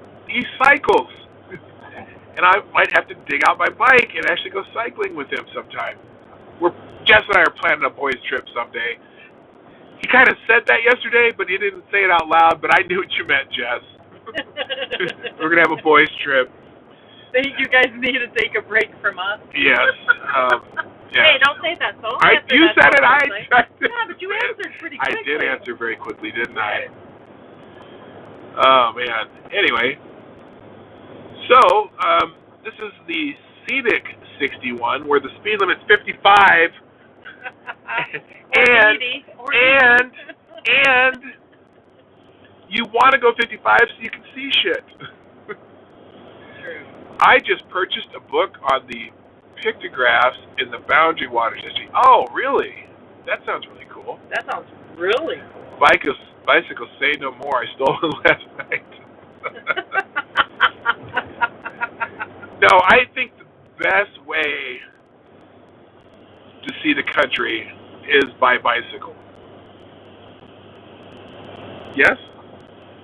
Speaker 1: cycles. And I might have to dig out my bike and actually go cycling with him sometime. Jess and I are planning a boys' trip someday. He kind of said that yesterday, but he didn't say it out loud, but I knew what you meant, Jess. We're going to have a boys' trip.
Speaker 3: You guys need to take a break from us.
Speaker 1: Yes.
Speaker 3: Hey, don't say that. So
Speaker 1: you said it.
Speaker 3: Yeah, but you answered pretty quickly.
Speaker 1: I did answer very quickly, didn't I? Oh, man. Anyway. So, this is the Scenic 61, where the speed limit's 55, and you want to go 55 so you can see shit.
Speaker 3: True.
Speaker 1: I just purchased a book on the pictographs in the Boundary Waters history. Oh, really? That sounds really cool.
Speaker 3: That sounds really cool.
Speaker 1: Bicycles say no more. I stole it last night. No, I think the best way to see the country is by bicycle. Yes?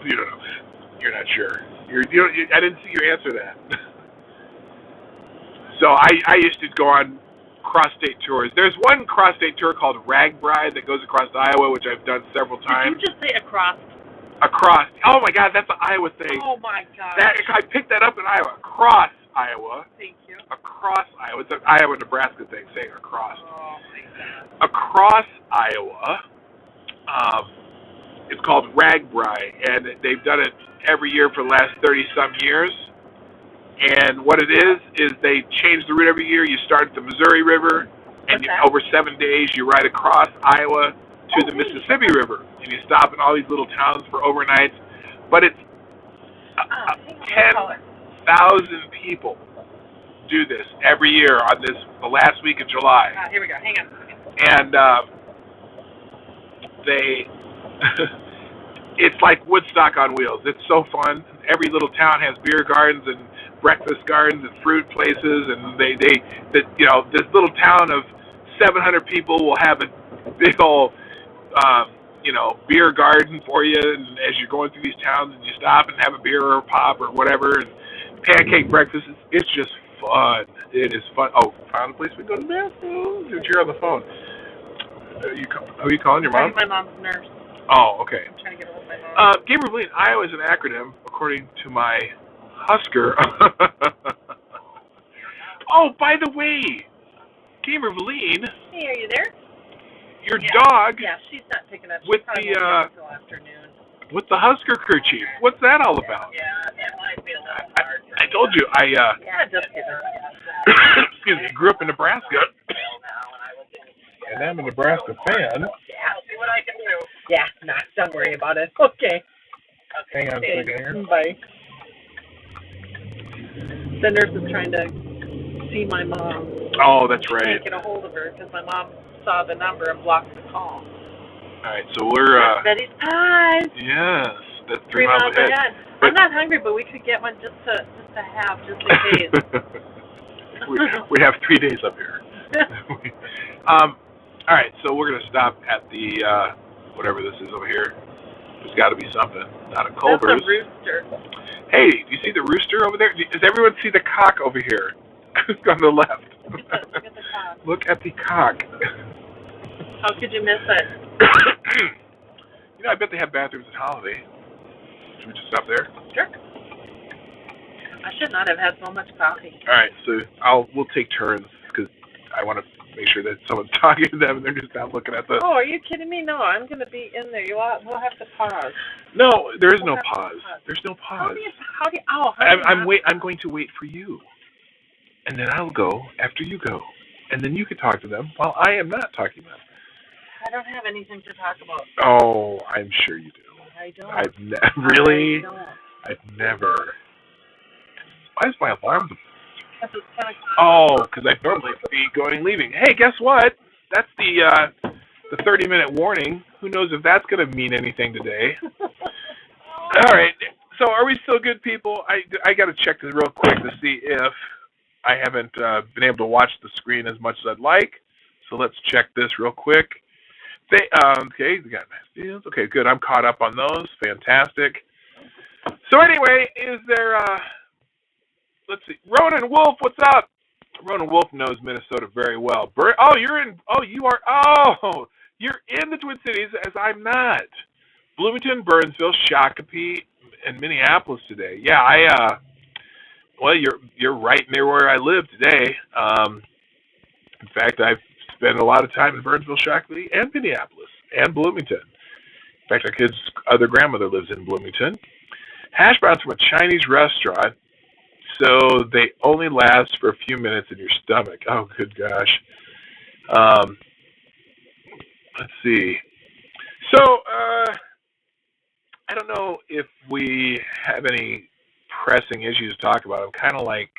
Speaker 1: You don't know. You're not sure. I didn't see you answer that. So I used to go on cross-state tours. There's one cross-state tour called Ragbride that goes across Iowa, which I've done several times.
Speaker 3: Did you just say across?
Speaker 1: Across. Oh, my God, that's an Iowa thing.
Speaker 3: Oh, my God.
Speaker 1: I picked that up in Iowa. Across Iowa.
Speaker 3: Thank you.
Speaker 1: Across Iowa. It's an Iowa-Nebraska thing, saying across.
Speaker 3: Oh, my God.
Speaker 1: Across Iowa, it's called Ragbride, and they've done it every year for the last 30-some years. And what it is they change the route every year. You start at the Missouri River, and over 7 days you ride across Iowa to the Mississippi River, and you stop in all these little towns for overnights. But it's 10,000 people do this every year on the last week of July.
Speaker 3: Here we go. Hang on.
Speaker 1: And it's like Woodstock on wheels. It's so fun. Every little town has beer gardens and breakfast gardens and fruit places, and this little town of 700 people will have a big old beer garden for you, and as you're going through these towns, and you stop and have a beer or a pop or whatever, and pancake breakfast. It's just fun. It is fun. Oh, found a place we go to the bathroom. You're on the phone. Are you calling your mom?
Speaker 3: My mom's nurse.
Speaker 1: Oh, okay.
Speaker 3: I'm trying to get a hold of my mom.
Speaker 1: Gamer Bleed, Iowa is an acronym, according to my Husker. Oh, by the way, Gamer Bleed.
Speaker 3: Hey, are you there?
Speaker 1: Your dog.
Speaker 3: Yeah, she's not picking up.
Speaker 1: With
Speaker 3: until afternoon.
Speaker 1: With the Husker kerchief. What's that all about?
Speaker 3: Yeah, that might be a little hard.
Speaker 1: I told you,
Speaker 3: Yeah, just kidding.
Speaker 1: excuse me, grew up in Nebraska. And I'm a Nebraska fan.
Speaker 3: Yeah, see what I can do. Yeah, nah, don't worry about it. Okay.
Speaker 1: Hang on a second here.
Speaker 3: Bye. The nurse is trying to see my mom.
Speaker 1: Oh, that's right.
Speaker 3: Can't get a hold of her because my mom saw the number and blocked the call.
Speaker 1: All right, so we're
Speaker 3: Betty's pies.
Speaker 1: yes, that's
Speaker 3: 3
Speaker 1: miles
Speaker 3: miles ahead.
Speaker 1: But
Speaker 3: I'm not hungry, but we could get one just to have, just in case.
Speaker 1: we have 3 days up here. All right, so we're gonna stop at the whatever this is over here. There's got to be something. Not a Culver's.
Speaker 3: That's a rooster.
Speaker 1: Hey, do you see the rooster over there? Does everyone see the cock over here? On the left.
Speaker 3: Look at the cock.
Speaker 1: Look at the cock.
Speaker 3: How could you miss it?
Speaker 1: You know, I bet they have bathrooms at Holiday. Should we just stop there?
Speaker 3: Sure. I should not have had so much coffee.
Speaker 1: All right, so we'll take turns because I want to make sure that someone's talking to them and they're just not looking at the.
Speaker 3: Oh, are you kidding me? No, I'm going to be in there. We'll have to pause.
Speaker 1: No, there is no pause. There's no pause. I'm going to wait for you, and then I'll go after you go, and then you can talk to them while I am not talking to them.
Speaker 3: I don't have anything to talk about.
Speaker 1: Oh, I'm sure you do.
Speaker 3: I don't.
Speaker 1: Really?
Speaker 3: I don't.
Speaker 1: I've never. Why is my alarm?
Speaker 3: Because it's 10 o'clock.
Speaker 1: Oh, because I normally be leaving. Hey, guess what? That's the 30-minute warning. Who knows if that's going to mean anything today? All right. So, are we still good, people? I got to check this real quick to see if I haven't been able to watch the screen as much as I'd like. So let's check this real quick. Okay, we got nice deals. Okay, good. I'm caught up on those. Fantastic. So anyway, is there? Let's see. Ronan Wolf, what's up? Ronan Wolf knows Minnesota very well. You're in the Twin Cities, as I'm not. Bloomington, Burnsville, Shakopee, and Minneapolis today. Yeah, well, you're right near where I live today. In fact, I've spent a lot of time in Burnsville, Shakopee, and Minneapolis, and Bloomington. In fact, our kid's other grandmother lives in Bloomington. Hash browns from a Chinese restaurant, so they only last for a few minutes in your stomach. Oh, good gosh. Let's see. So, I don't know if we have any pressing issues to talk about. I'm kind of like,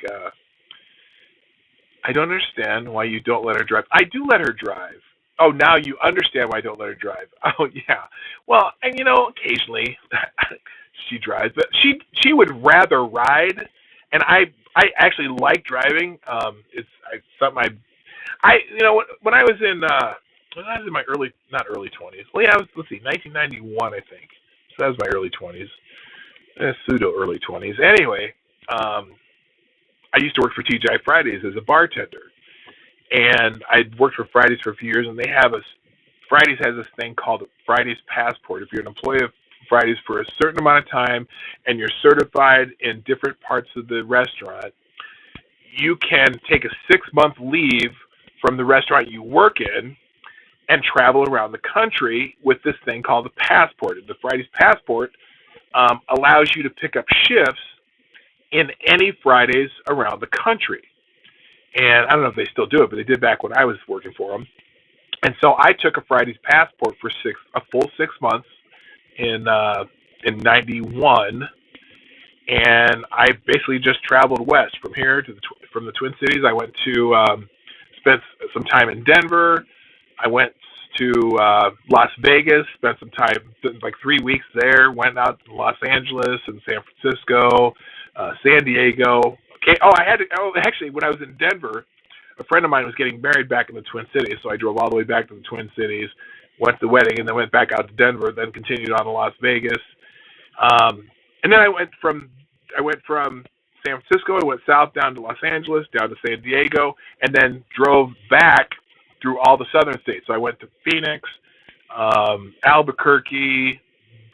Speaker 1: I don't understand why you don't let her drive. I do let her drive. Oh, now you understand why I don't let her drive. Oh, yeah. Well, and occasionally she drives, but she would rather ride. And I actually like driving. It's something when I was in my not early 20s. Well, yeah, 1991, I think. So that was my early 20s, pseudo early 20s. Anyway, I used to work for TGI Fridays as a bartender, and I'd worked for Fridays for a few years, and Fridays has this thing called Fridays Passport. If you're an employee of Fridays for a certain amount of time and you're certified in different parts of the restaurant, you can take a 6-month leave from the restaurant you work in and travel around the country with this thing called the Passport. The Fridays Passport allows you to pick up shifts in any Fridays around the country. And I don't know if they still do it, but they did back when I was working for them. And so I took a Fridays Passport for a full 6 months in 91, and I basically just traveled west from here from the Twin Cities. I went to spent some time in Denver. I went to Las Vegas, spent some time, like 3 weeks there. Went out to Los Angeles and San Francisco, San Diego. Okay. Actually, when I was in Denver, a friend of mine was getting married back in the Twin Cities, so I drove all the way back to the Twin Cities, went to the wedding, and then went back out to Denver, then continued on to Las Vegas. And then I went from San Francisco, I went south down to Los Angeles, down to San Diego, and then drove back through all the southern states. So I went to Phoenix, Albuquerque,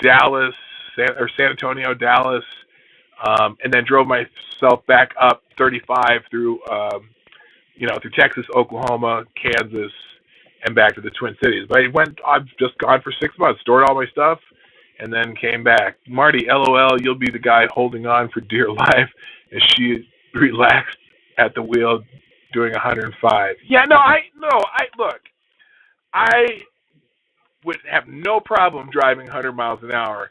Speaker 1: Dallas, San Antonio, Dallas, and then drove myself back up 35 through through Texas, Oklahoma, Kansas, and back to the Twin Cities. But I've just gone for 6 months, stored all my stuff, and then came back. Marty, LOL, you'll be the guy holding on for dear life. and she relaxed at the wheel doing 105. Yeah, no, I look, I would have no problem driving 100 miles an hour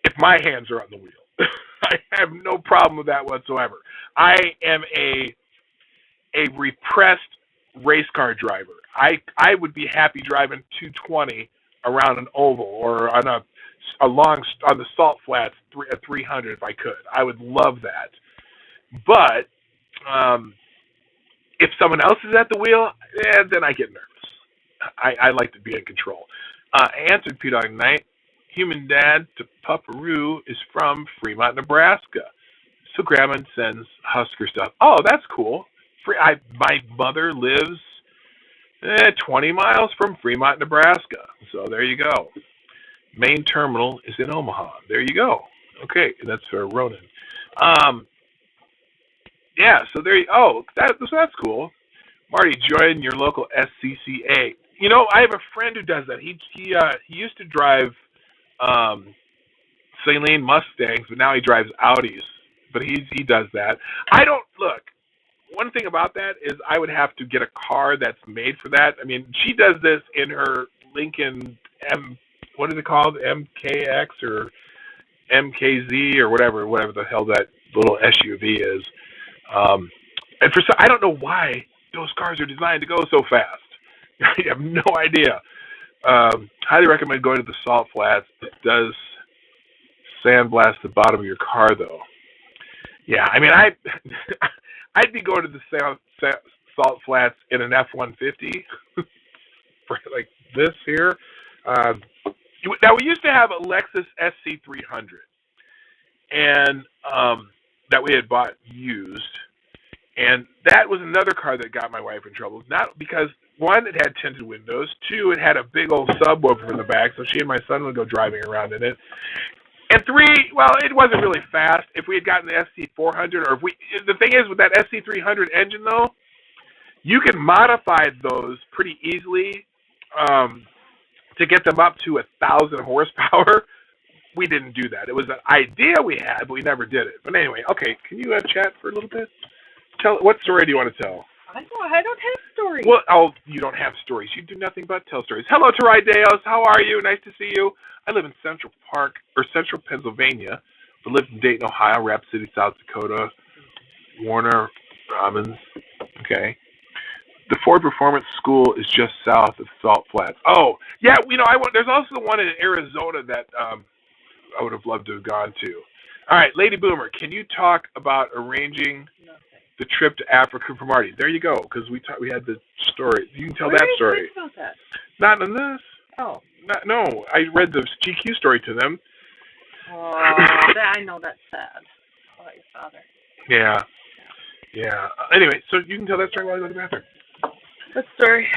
Speaker 1: if my hands are on the wheel. I have no problem with that whatsoever. I am a repressed race car driver. I would be happy driving 220 around an oval or on on the salt flats at 300 if I could. I would love that. But if someone else is at the wheel, then I get nervous. I like to be in control. I answered PDawgKnight. Human dad to Pupperoo is from Fremont, Nebraska. So Grandma sends Husker stuff. Oh, that's cool. My mother lives 20 miles from Fremont, Nebraska. So there you go. Main terminal is in Omaha. There you go. Okay, that's for Ronan. Yeah, so there you that's cool. Marty, join your local SCCA. You know, I have a friend who does that. He used to drive Saleen Mustangs, but now he drives Audis. But he does that. I don't look. One thing about that is I would have to get a car that's made for that. I mean, she does this in her Lincoln what is it called? MKX or MKZ or whatever the hell that little SUV is. And I don't know why those cars are designed to go so fast. I have no idea. Highly recommend going to the salt flats. It does sandblast the bottom of your car, though. Yeah, I mean, I'd be going to the salt flats in an F-150 for like this here. Now, we used to have a Lexus SC300, and that we had bought used. And that was another car that got my wife in trouble. Not because, one, it had tinted windows. Two, it had a big old subwoofer in the back, so she and my son would go driving around in it. And three, well, it wasn't really fast. If we had gotten the SC400, or the thing is with that SC300 engine, though, you can modify those pretty easily to get them up to 1,000 horsepower. We didn't do that. It was an idea we had, but we never did it. But anyway, okay, can you chat for a little bit? What story do you want to tell?
Speaker 3: I don't have stories.
Speaker 1: Well, you don't have stories. You do nothing but tell stories. Hello, Torideos. How are you? Nice to see you. I live in Central Pennsylvania, but lived in Dayton, Ohio, Rapid City, South Dakota, Warner Robins. Okay. The Ford Performance School is just south of Salt Flats. Oh, yeah. You know, there's also the one in Arizona that I would have loved to have gone to. All right, Lady Boomer, can you talk about arranging the trip to Africa for Marty? There you go, because we had the story. You can tell that story.
Speaker 3: Where did you about that?
Speaker 1: Not in this.
Speaker 3: Oh.
Speaker 1: No, I read the GQ story to them.
Speaker 3: Oh, I know that's sad. Oh, your father.
Speaker 1: Yeah. Anyway, so you can tell that story while I go to the bathroom.
Speaker 3: What story?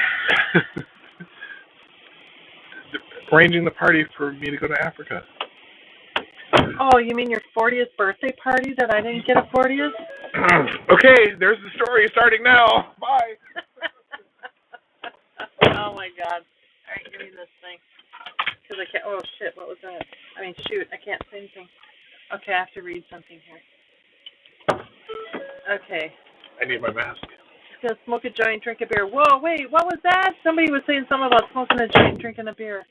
Speaker 1: Arranging the party for me to go to Africa.
Speaker 3: Oh, you mean your 40th birthday party that I didn't get a 40th?
Speaker 1: Okay, there's the story starting now. Bye.
Speaker 3: Oh, my God. All right, give me this thing. Because I can't. Oh, shit, what was that? I mean, shoot, I can't say anything. Okay, I have to read something here. Okay.
Speaker 1: I need my mask.
Speaker 3: Just gonna smoke a joint, drink a beer. Whoa, wait, what was that? Somebody was saying something about smoking a joint, drinking a beer.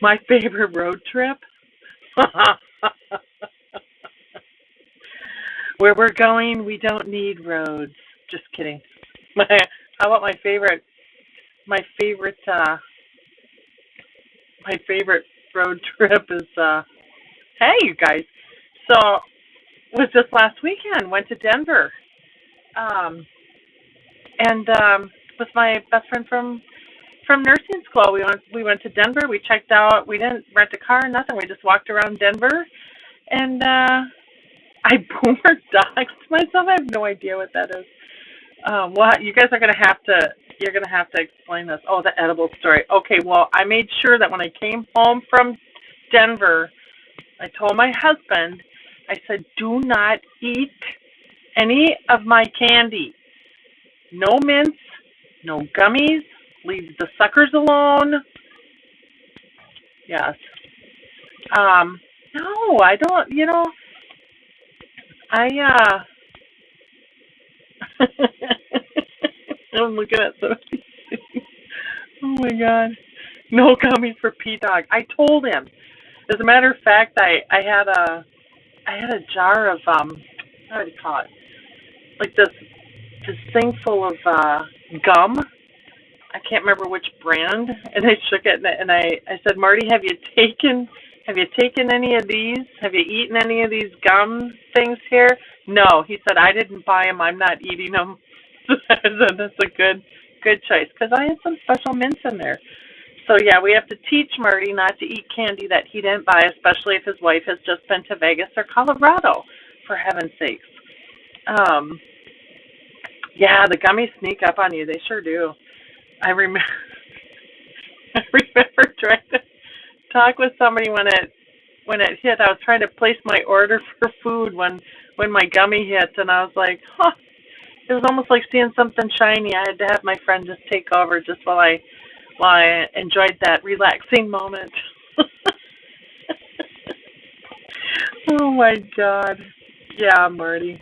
Speaker 3: My favorite road trip? Where we're going, we don't need roads. Just kidding. How about my favorite road trip is, hey, you guys. So, it was just last weekend. Went to Denver. With my best friend from nursing school. We went to Denver. We checked out. We didn't rent a car, nothing. We just walked around Denver, and I boomer doxed myself. I have no idea what that is. Well, you guys are you're gonna have to explain this. Oh, the edible story. Okay, well, I made sure that when I came home from Denver, I told my husband, I said, do not eat any of my candy. No mints, no gummies, leave the suckers alone. Yes. No, I don't. I'm looking at some. Oh my God. No gummies for P-Dawg. I told him. As a matter of fact, I had a jar of how do you call it? Like this thing full of gum. I can't remember which brand, and I shook it and I said, Marty, have you taken any of these? Have you eaten any of these gum things here? No. He said, I didn't buy them. I'm not eating them. I said, that's a good choice because I had some special mints in there. So yeah, we have to teach Marty not to eat candy that he didn't buy, especially if his wife has just been to Vegas or Colorado, for heaven's sakes. Yeah, the gummies sneak up on you. They sure do. I remember trying to talk with somebody when it hit. I was trying to place my order for food when my gummy hit, and I was like, huh. It was almost like seeing something shiny. I had to have my friend just take over just while I enjoyed that relaxing moment. Oh my God. Yeah, Marty.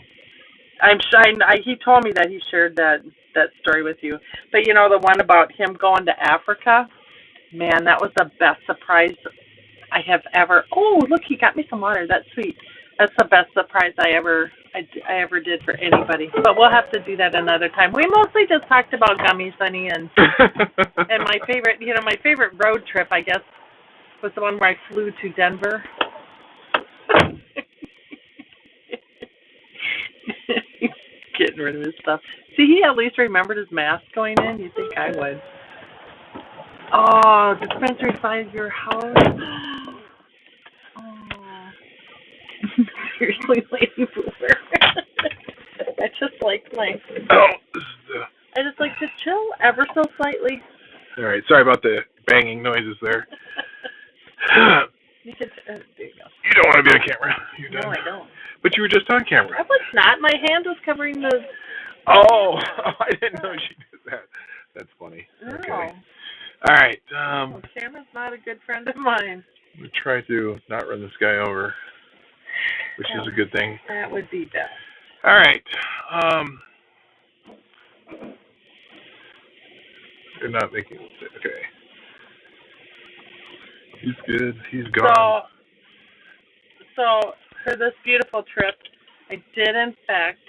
Speaker 3: He told me that he shared that story with you. But the one about him going to Africa, man, that was the best surprise I have ever. Oh, look, he got me some water. That's sweet. That's the best surprise I ever did for anybody. But we'll have to do that another time. We mostly just talked about gummies, honey, and my favorite road trip, I guess, was the one where I flew to Denver. Getting rid of his stuff. See, he at least remembered his mask going in. You think I would? Oh, dispensary beside your house. Oh. Seriously, lady boomer. I just like to chill ever so slightly.
Speaker 1: All right, sorry about the banging noises there.
Speaker 3: You can. There you go.
Speaker 1: You don't want to be on camera. You're done.
Speaker 3: No, I don't.
Speaker 1: But you were just on camera.
Speaker 3: I was not. My hand was covering the.
Speaker 1: Oh, I didn't know she did that. That's funny.
Speaker 3: No.
Speaker 1: Okay. All right.
Speaker 3: Camera's not a good friend of mine.
Speaker 1: I'm going to try to not run this guy over, which is a good thing.
Speaker 3: That would be best.
Speaker 1: All right. You're not making it. Okay. He's good. He's gone.
Speaker 3: So for this beautiful trip, I did in fact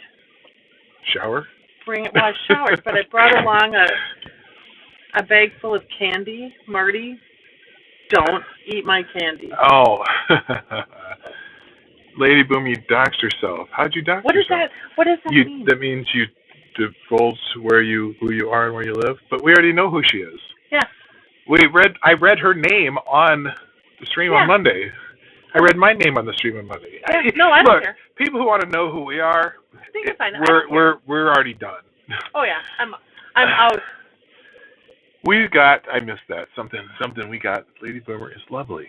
Speaker 1: shower.
Speaker 3: Well, I showered, but I brought along a bag full of candy. Marty, don't eat my candy.
Speaker 1: Oh, Lady Boom, you doxed yourself. How'd you dox yourself?
Speaker 3: What does that mean?
Speaker 1: That means you divulge who you are and where you live. But we already know who she is.
Speaker 3: Yeah.
Speaker 1: I read her name on the stream on Monday. I read my name on the stream on Monday.
Speaker 3: Yeah. No, I don't care.
Speaker 1: People who want to know who we are, we're already done.
Speaker 3: Oh yeah, I'm out.
Speaker 1: I missed that. Something we got. Lady Boomer is lovely.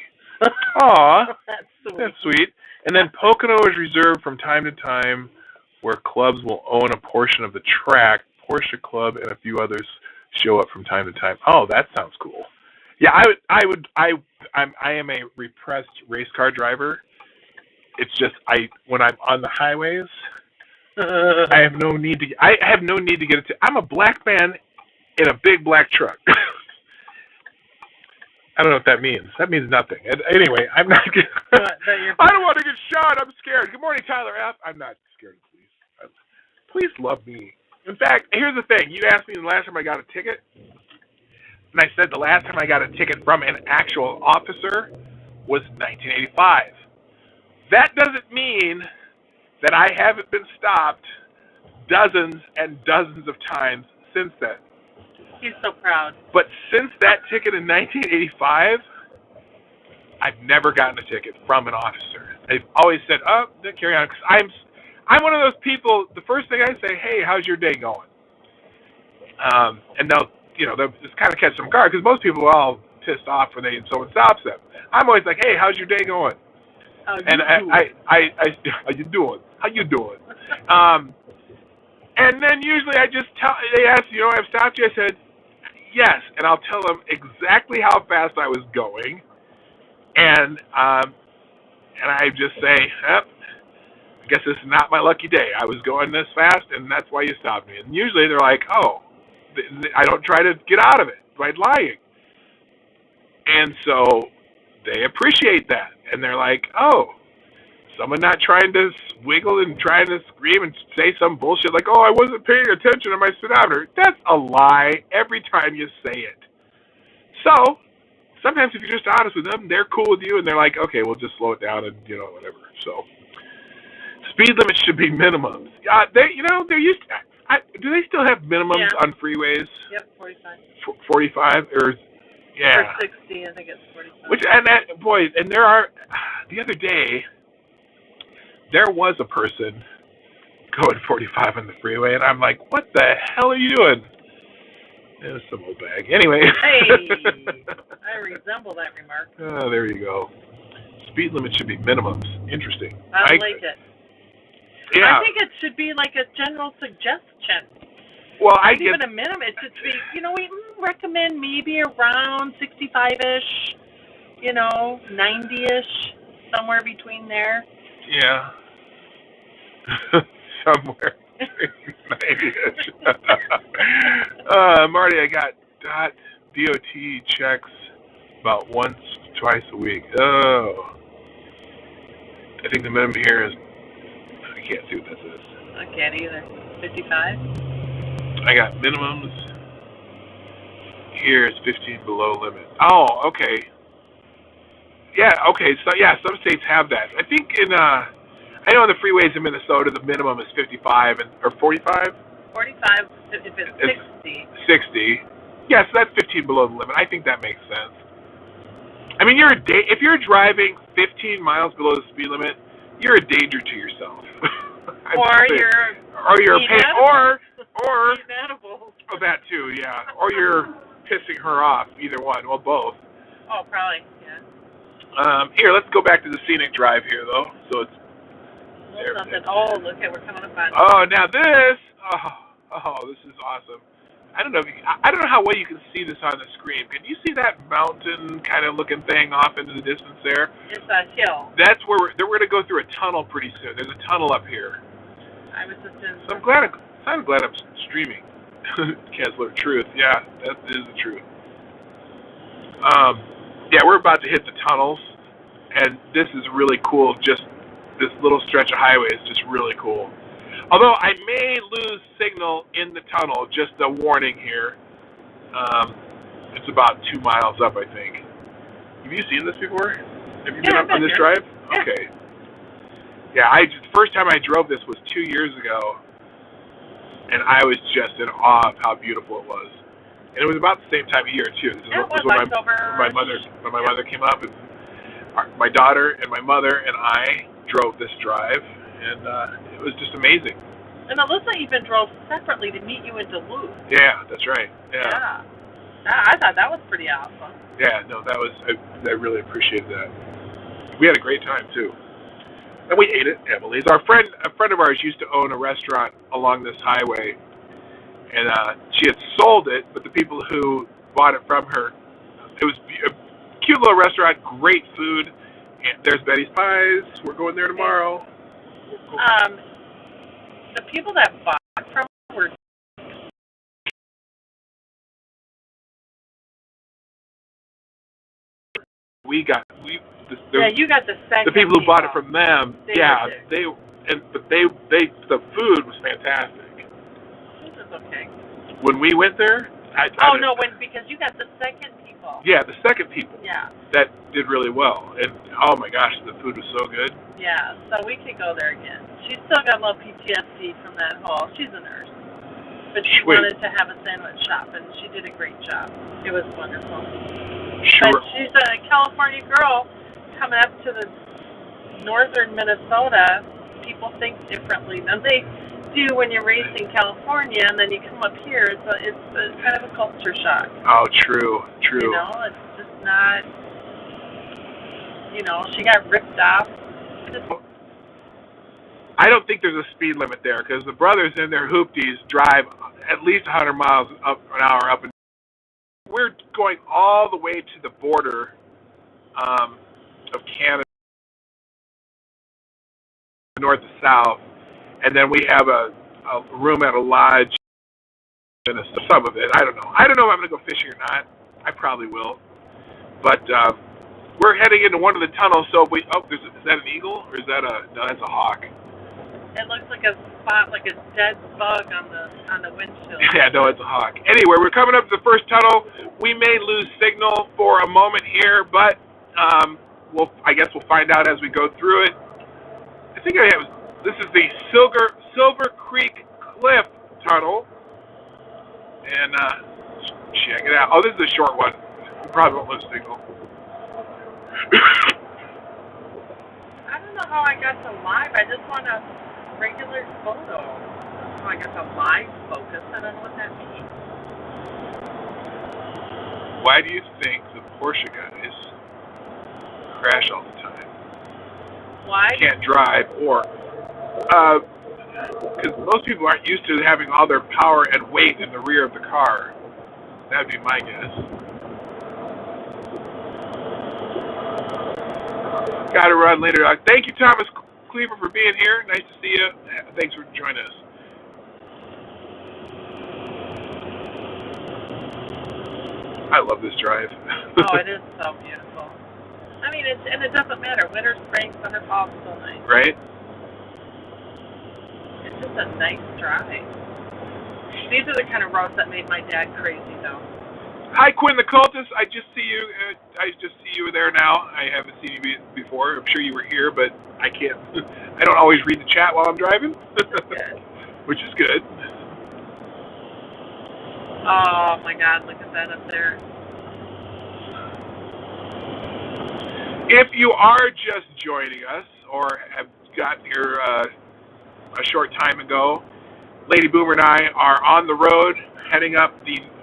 Speaker 1: Aw. That's sweet. And then Pocono is reserved from time to time where clubs will own a portion of the track. Porsche Club and a few others show up from time to time. Oh, that sounds cool. Yeah, I am a repressed race car driver. It's just when I'm on the highways, I have no need to get it. I'm a black man in a big black truck. I don't know what that means. That means nothing. Anyway, I'm not. I don't want to get shot. I'm scared. Good morning, Tyler F. I'm not scared of police. Police love me. In fact, here's the thing. You asked me the last time I got a ticket, and I said the last time I got a ticket from an actual officer was 1985. That doesn't mean that I haven't been stopped dozens and dozens of times since then.
Speaker 3: He's so proud. But
Speaker 1: since that ticket in 1985, I've never gotten a ticket from an officer. They've always said, "Oh, carry on," because I'm one of those people. The first thing I say, "Hey, how's your day going?" And they'll just kind of catch some guard because most people are all pissed off when someone stops them. I'm always like, "Hey, how's your day going?" How you doing? How you doing? And then usually they ask, I've stopped you. I said, yes, and I'll tell them exactly how fast I was going, And I just say, I guess this is not my lucky day. I was going this fast, and that's why you stopped me. And usually they're like, oh, I don't try to get out of it by lying. And so they appreciate that. And they're like, oh, someone not trying to wiggle and trying to scream and say some bullshit like, oh, I wasn't paying attention to my speedometer. That's a lie every time you say it. So sometimes if you're just honest with them, they're cool with you, and they're like, okay, we'll just slow it down and, whatever. So speed limits should be minimums. They're used to, do they still have minimums on freeways?
Speaker 3: Yep, 45.
Speaker 1: 45? Or, yeah.
Speaker 3: Or 60, I think it's 45.
Speaker 1: And there are, the other day, there was a person going 45 on the freeway, and I'm like, what the hell are you doing? It was some old bag. Anyway.
Speaker 3: Hey, I resemble that remark.
Speaker 1: Oh, there you go. Speed limit should be minimums. Interesting.
Speaker 3: I like it.
Speaker 1: Yeah.
Speaker 3: I think it should be like a general suggestion.
Speaker 1: Well,
Speaker 3: even a minimum. It should be, we recommend maybe around 65-ish, 90-ish, somewhere between there.
Speaker 1: Yeah. Somewhere. 90-ish. Marty, I got DOT checks about once, twice a week. Oh. I think the minimum here is, I can't see what this is.
Speaker 3: I can't either. 55?
Speaker 1: I got minimums. Here is 15 below limit. Oh, okay. Yeah, okay. So, yeah, some states have that. I think I know on the freeways in Minnesota, the minimum is 55 or 45?
Speaker 3: 45, if it's 60.
Speaker 1: 60. Yeah, so that's 15 below the limit. I think that makes sense. I mean, if you're driving 15 miles below the speed limit, you're a danger to yourself. You're a pain, or that too, yeah. Or you're pissing her off. Either one. Well, both.
Speaker 3: Oh, probably. Yeah.
Speaker 1: Here, let's go back to the scenic drive here, though. So it's.
Speaker 3: Oh, look at, we're coming up on.
Speaker 1: Oh, now this. Oh, this is awesome. I don't know how well you can see this on the screen. Can you see that mountain kind of looking thing off into the distance there?
Speaker 3: It's a hill.
Speaker 1: That's where we're going to go through a tunnel pretty soon. There's a tunnel up here.
Speaker 3: I was just in.
Speaker 1: So I'm glad I'm streaming. Kessler, truth. Yeah, that is the truth. Yeah, we're about to hit the tunnels, and this is really cool. Just this little stretch of highway is just really cool. Although I may lose signal in the tunnel, just a warning here. It's about 2 miles up, I think. Have you seen this before? Have you been up on this drive?
Speaker 3: Yeah.
Speaker 1: Okay. Yeah, the first time I drove this was 2 years ago, and I was just in awe of how beautiful it was. And it was about the same time of year too. This was when my mother came up, and my daughter and my mother and I drove this drive. And it was just amazing.
Speaker 3: And Alyssa even drove separately to meet you in Duluth.
Speaker 1: Yeah, that's right. Yeah.
Speaker 3: I thought that was pretty awesome.
Speaker 1: Yeah, no, I really appreciated that. We had a great time too. And we ate at Emily's. A friend of ours used to own a restaurant along this highway, and she had sold it, but the people who bought it from her, it was a cute little restaurant, great food. And there's Betty's Pies. We're going there tomorrow.
Speaker 3: The people that bought from were
Speaker 1: you got
Speaker 3: the second.
Speaker 1: The people who bought it from them, the food was fantastic.
Speaker 3: It was okay.
Speaker 1: When we went there,
Speaker 3: because you got the second people.
Speaker 1: Yeah, the second people.
Speaker 3: Yeah.
Speaker 1: That did really well, and oh my gosh, the food was so good.
Speaker 3: Yeah, so we could go there again. She's still got a little PTSD from that whole. She's a nurse, but she wanted to have a sandwich shop, and she did a great job. It was wonderful.
Speaker 1: Sure.
Speaker 3: But she's a California girl coming up to the northern Minnesota. People think differently than they do when you're raised in California, and then you come up here. It's kind of a culture shock.
Speaker 1: Oh, true.
Speaker 3: It's just not. She got ripped off.
Speaker 1: I don't think there's a speed limit there because the brothers in their hoopties drive at least 100 miles an hour up and we're going all the way to the border of Canada, north to south, and then we have a room at a lodge and some of it. I don't know. I don't know if I'm going to go fishing or not. I probably will. But we're heading into one of the tunnels. So is that an eagle or is that no? That's a hawk.
Speaker 3: It looks like a spot, like a dead bug on the windshield.
Speaker 1: Yeah, no, it's a hawk. Anyway, we're coming up to the first tunnel. We may lose signal for a moment here, but I guess we'll find out as we go through it. I think this is the Silver Creek Cliff Tunnel, and check it out. Oh, this is a short one. We probably won't lose signal.
Speaker 3: I don't know how I got to live. I just want a regular photo. So I got to live focus. I don't know what that means.
Speaker 1: Why do you think the Porsche guys crash all the time?
Speaker 3: Why?
Speaker 1: Can't drive, or because most people aren't used to having all their power and weight in the rear of the car. That'd be my guess. Got to run later. Thank you, Thomas Cleaver, for being here. Nice to see you. Thanks for joining us. I love this drive.
Speaker 3: Oh, it is so beautiful. I mean, it doesn't matter. Winter, spring, summer, fall, it's so nice.
Speaker 1: Right?
Speaker 3: It's just a nice drive. These are the kind of roads that made my dad crazy, though.
Speaker 1: Hi, Quinn the Cultist. I just see you. I just see you there now. I haven't seen you before. I'm sure you were here, but I can't. I don't always read the chat while I'm driving, which is good.
Speaker 3: Oh my God! Look at that up there.
Speaker 1: If you are just joining us or have gotten here a short time ago, Lady Boomer and I are on the road heading up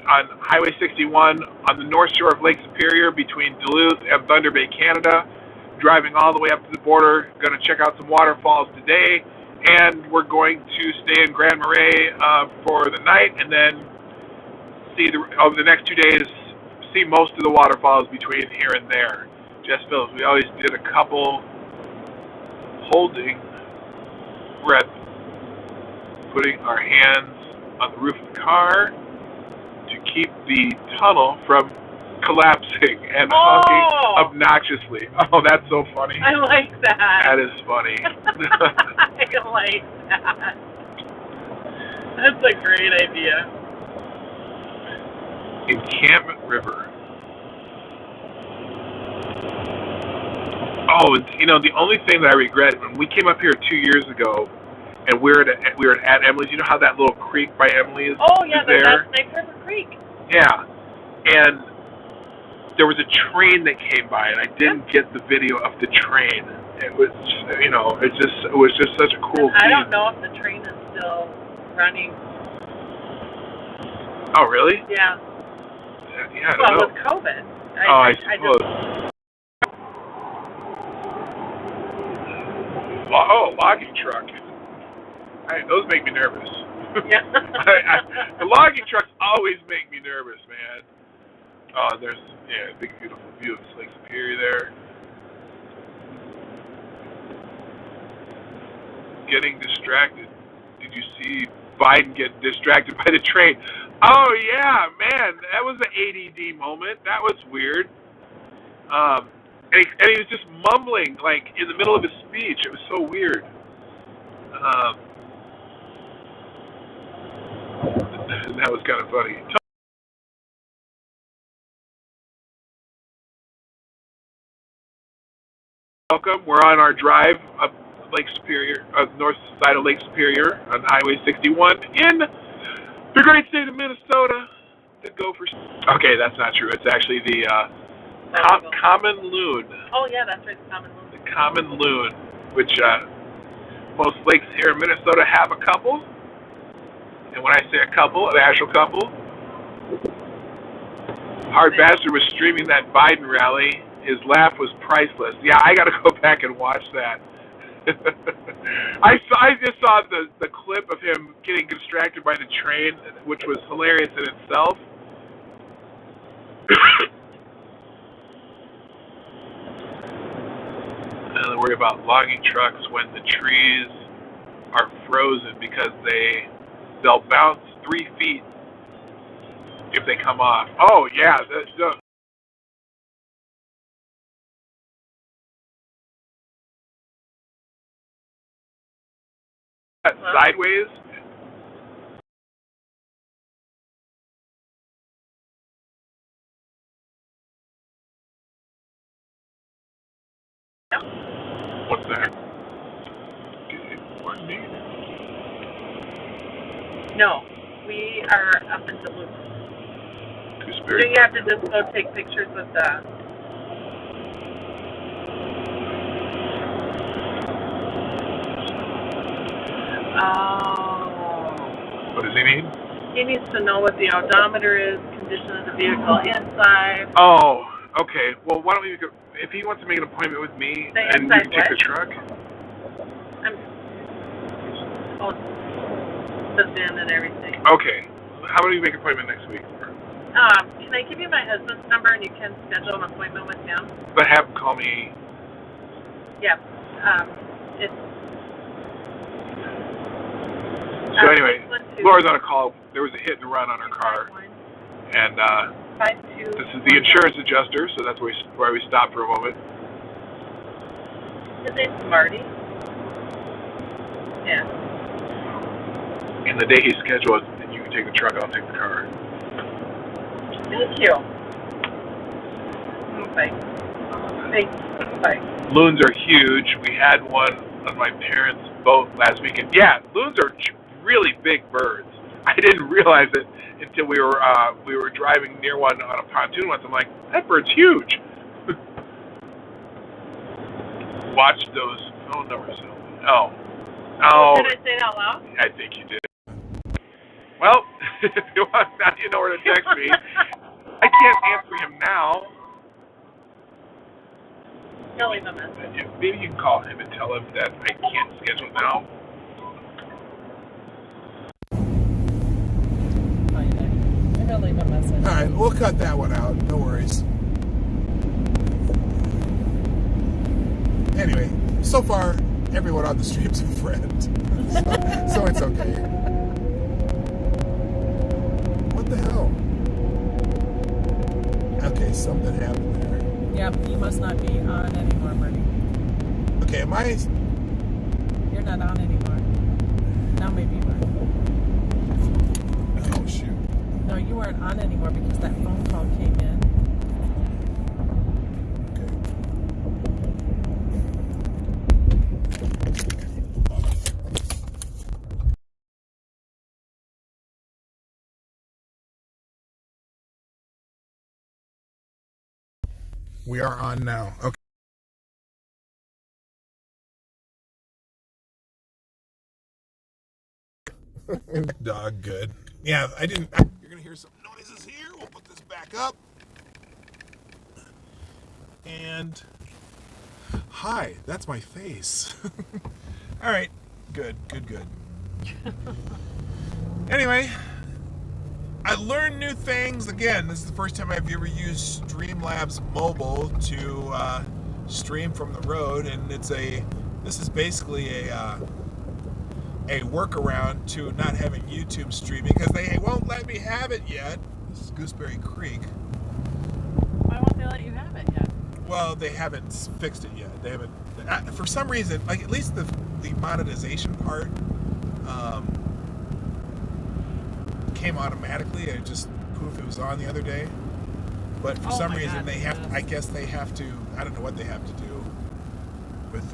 Speaker 1: on Highway 61 on the north shore of Lake Superior between Duluth and Thunder Bay, Canada, driving all the way up to the border. Going to check out some waterfalls today, and we're going to stay in Grand Marais for the night, and then over the next 2 days, see most of the waterfalls between here and there. Just Phillips, we always did a couple holding breath, putting our hands on the roof of the car to keep the tunnel from collapsing and honking obnoxiously. Oh, that's so funny.
Speaker 3: I like that.
Speaker 1: That is funny.
Speaker 3: I like that. That's a great idea.
Speaker 1: Encampment River. Oh, the only thing that I regret, when we came up here 2 years ago, and we were at Emily's. You know how that little creek by Emily's?
Speaker 3: Oh yeah,
Speaker 1: that's
Speaker 3: Snake River Creek.
Speaker 1: Yeah, and there was a train that came by, and I didn't get the video of the train. It was, it was just such a cool scene.
Speaker 3: I don't know if the train is still running.
Speaker 1: Oh really?
Speaker 3: Yeah.
Speaker 1: Yeah, I don't know.
Speaker 3: With COVID.
Speaker 1: I suppose. Logging truck. Those make me nervous.
Speaker 3: Yeah.
Speaker 1: The logging trucks always make me nervous, man. Oh, there's a big beautiful view of Lake Superior there. Getting distracted. Did you see Biden get distracted by the train? Oh yeah, man, that was an ADD moment. That was weird. And he was just mumbling, like, in the middle of his speech. It was so weird. That was kind of funny. Welcome. We're on our drive up Lake Superior, north side of Lake Superior on Highway 61 in the great state of Minnesota. To go for. Okay, that's not true. It's actually the common loon.
Speaker 3: Oh yeah, that's right, the common loon.
Speaker 1: The common loon, which most lakes here in Minnesota have a couple. And when I say a couple, an actual couple, Hard Bastard was streaming that Biden rally. His laugh was priceless. Yeah, I got to go back and watch that. I just saw the clip of him getting distracted by the train, which was hilarious in itself. And then worry about logging trucks when the trees are frozen because they'll bounce 3 feet if they come off. Oh yeah, sideways.
Speaker 3: Yep.
Speaker 1: What's that?
Speaker 3: No, we are up in Duluth.
Speaker 1: Gooseberry.
Speaker 3: So you have to just go take pictures with the. Oh.
Speaker 1: What does he mean?
Speaker 3: He needs to know what the odometer is, condition of the vehicle inside.
Speaker 1: Oh, okay. Well, why don't we? If he wants to make an appointment with me,
Speaker 3: The
Speaker 1: and you
Speaker 3: inside
Speaker 1: can take
Speaker 3: what?
Speaker 1: the truck.
Speaker 3: Oh, the VIN and everything.
Speaker 1: Okay. How about we make an appointment next week?
Speaker 3: Can I give you my husband's number and you can schedule an appointment with him?
Speaker 1: But have him call me.
Speaker 3: Yeah. It's.
Speaker 1: So anyway, Laura's on a call. There was a hit and run on her car, and
Speaker 3: 52.
Speaker 1: this is the insurance adjuster, so that's why we stopped for a moment.
Speaker 3: His name's Marty. Yeah.
Speaker 1: And the day he's scheduled, then you can take the truck. I'll take the car.
Speaker 3: Thank you. Bye. Thanks. Bye.
Speaker 1: Loons are huge. We had one on my parents' boat last weekend. Yeah, loons are really big birds. I didn't realize it until we were driving near one on a pontoon once. I'm like, that bird's huge. Watch those phone numbers. Oh.
Speaker 3: Did I say it out loud?
Speaker 1: I think you did. Well, if you want, now you know where to text me. I can't answer him now.
Speaker 3: I'll leave a message.
Speaker 1: Maybe you can call him and tell him that I can't schedule now.
Speaker 3: I'm gonna leave a message.
Speaker 4: All right, we'll cut that one out. No worries. Anyway, so far, everyone on the stream's a friend. So it's okay. What the hell? Okay, something happened there.
Speaker 5: Yep, you must not be on anymore, Marty.
Speaker 4: Okay, am I?
Speaker 5: You're not on anymore. Now maybe you are.
Speaker 4: Oh, shoot.
Speaker 5: No, you weren't on anymore because that phone call came in.
Speaker 4: We are on now. Okay. Dog, good. Yeah, I didn't. You're gonna hear some noises here. We'll put this back up. And hi, that's my face. All right, good. Anyway, I learned new things. Again, this is the first time I've ever used Streamlabs Mobile to stream from the road, and this is basically a workaround to not having YouTube streaming because they won't let me have it yet. This is Gooseberry Creek.
Speaker 5: Why won't they let you have it yet?
Speaker 4: Well, they haven't fixed it yet. They haven't, for some reason, like at least the monetization part came automatically. I just poof, it was on the other day. But for some reason, they have to, I guess they have to, I don't know what they have to do with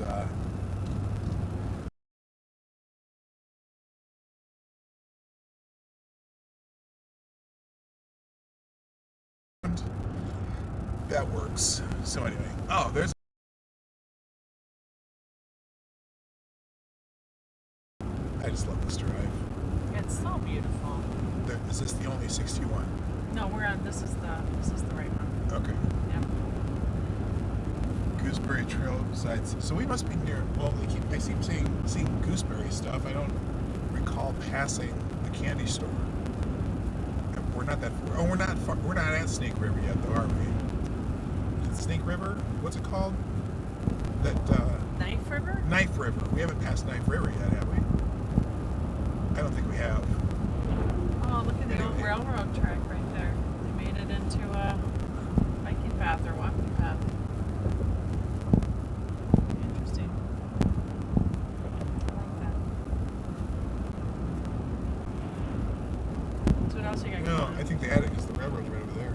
Speaker 4: that works. So anyway, oh, there's. I just love this drive.
Speaker 5: It's so beautiful.
Speaker 4: Is this the only 61?
Speaker 5: No, we're on. This is the right one.
Speaker 4: Okay.
Speaker 5: Yep.
Speaker 4: Gooseberry Trail besides. So we must be near. Well, I keep seeing gooseberry stuff. I don't recall passing the candy store. We're not that far. Oh, we're not far. We're not at Snake River yet, though, are we? Is it Snake River? What's it called? That Knife River. We haven't passed Knife River yet, have we? I don't think we have.
Speaker 5: Oh, look at the old
Speaker 4: Anyway.
Speaker 5: railroad track right there. They made it into a biking path or walking path. Interesting. I like that. So what else you got
Speaker 4: No,
Speaker 5: going on?
Speaker 4: I think the attic is the railroad's right over there.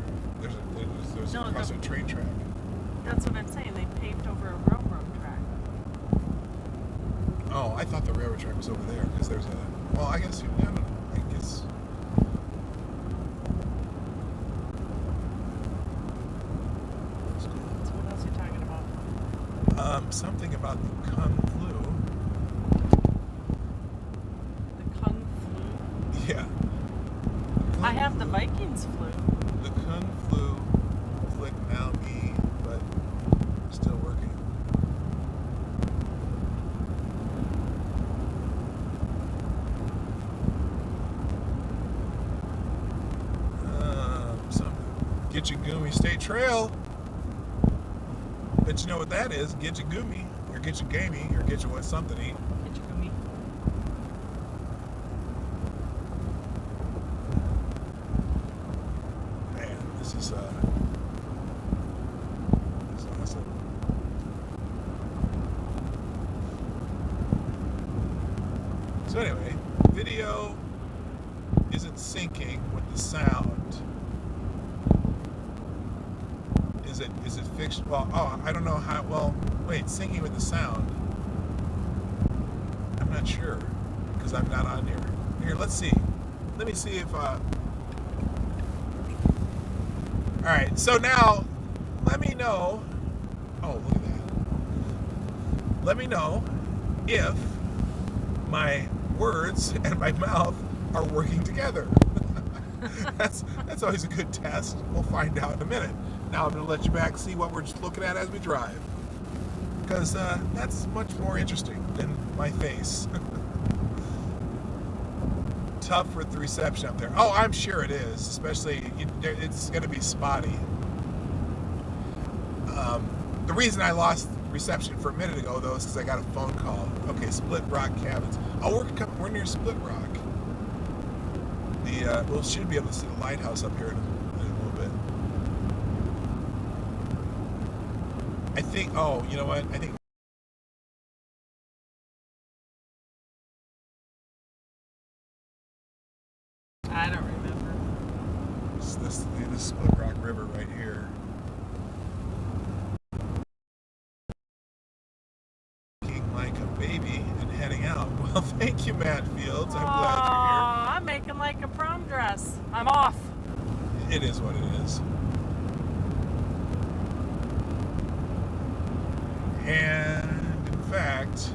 Speaker 4: There's
Speaker 5: No,
Speaker 4: across a train track.
Speaker 5: That's what I'm saying. They paved over a railroad track.
Speaker 4: Oh, I thought the railroad track was over there because there's a. Well, I guess I don't know. I guess.
Speaker 5: So what else are you talking about?
Speaker 4: Something about the Kung flu.
Speaker 5: The Kung flu?
Speaker 4: Yeah.
Speaker 5: I have the Vikings flu.
Speaker 4: The Kung flu flicked now me, but still working. Something. Get your Gumi State Trail. Bet you know what that is. Get your Gumi, or get your gamey, or get your what something to eat.
Speaker 5: Get your gummy.
Speaker 4: Man, this is awesome. So anyway, video isn't syncing with the sound. Is it fixed? Well, I don't know how. Well, wait, syncing with the sound. I'm not sure because I'm not on here. Here, let's see. Let me see if. All right, so now let me know. Oh, look at that. Let me know if my words and my mouth are working together. that's always a good test. We'll find out in a minute. Now I'm going to let you back see what we're just looking at as we drive. Because that's much more interesting than my face. Tough with the reception up there. Oh, I'm sure it is. Especially, it's going to be spotty. The reason I lost reception for a minute ago, though, is because I got a phone call. Okay, Split Rock Cabins. Oh, we're near Split Rock. We'll should be able to see the lighthouse up here in a little bit. I think. Oh, you know what? I think.
Speaker 5: I don't remember.
Speaker 4: This Split Rock River right here. Looking like a baby and heading out. Well, thank you, Matt Fields. I'm glad
Speaker 5: Aw, I'm making like a prom dress. I'm off.
Speaker 4: you're here. It is what it is. And in fact,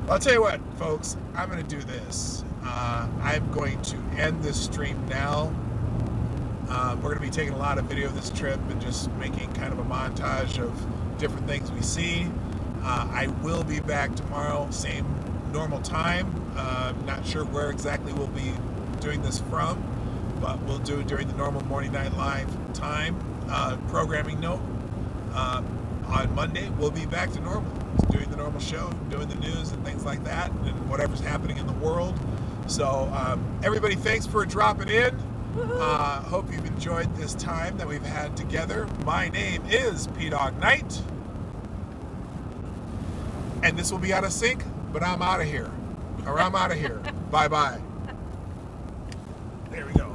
Speaker 4: I'll tell you what, folks, I'm going to do this. I'm going to end this stream now. We're going to be taking a lot of video of this trip and just making kind of a montage of different things we see. I will be back tomorrow, same normal time. Not sure where exactly we'll be doing this from, but we'll do it during the normal Morning Night Live time. Programming note, on Monday, we'll be back to normal. Doing the normal show, doing the news and things like that, and whatever's happening in the world. So, everybody, thanks for dropping in. Hope you've enjoyed this time that we've had together. My name is PDawgKnight. And this will be out of sync, but I'm out of here. Or I'm out of here. Bye-bye. There we go.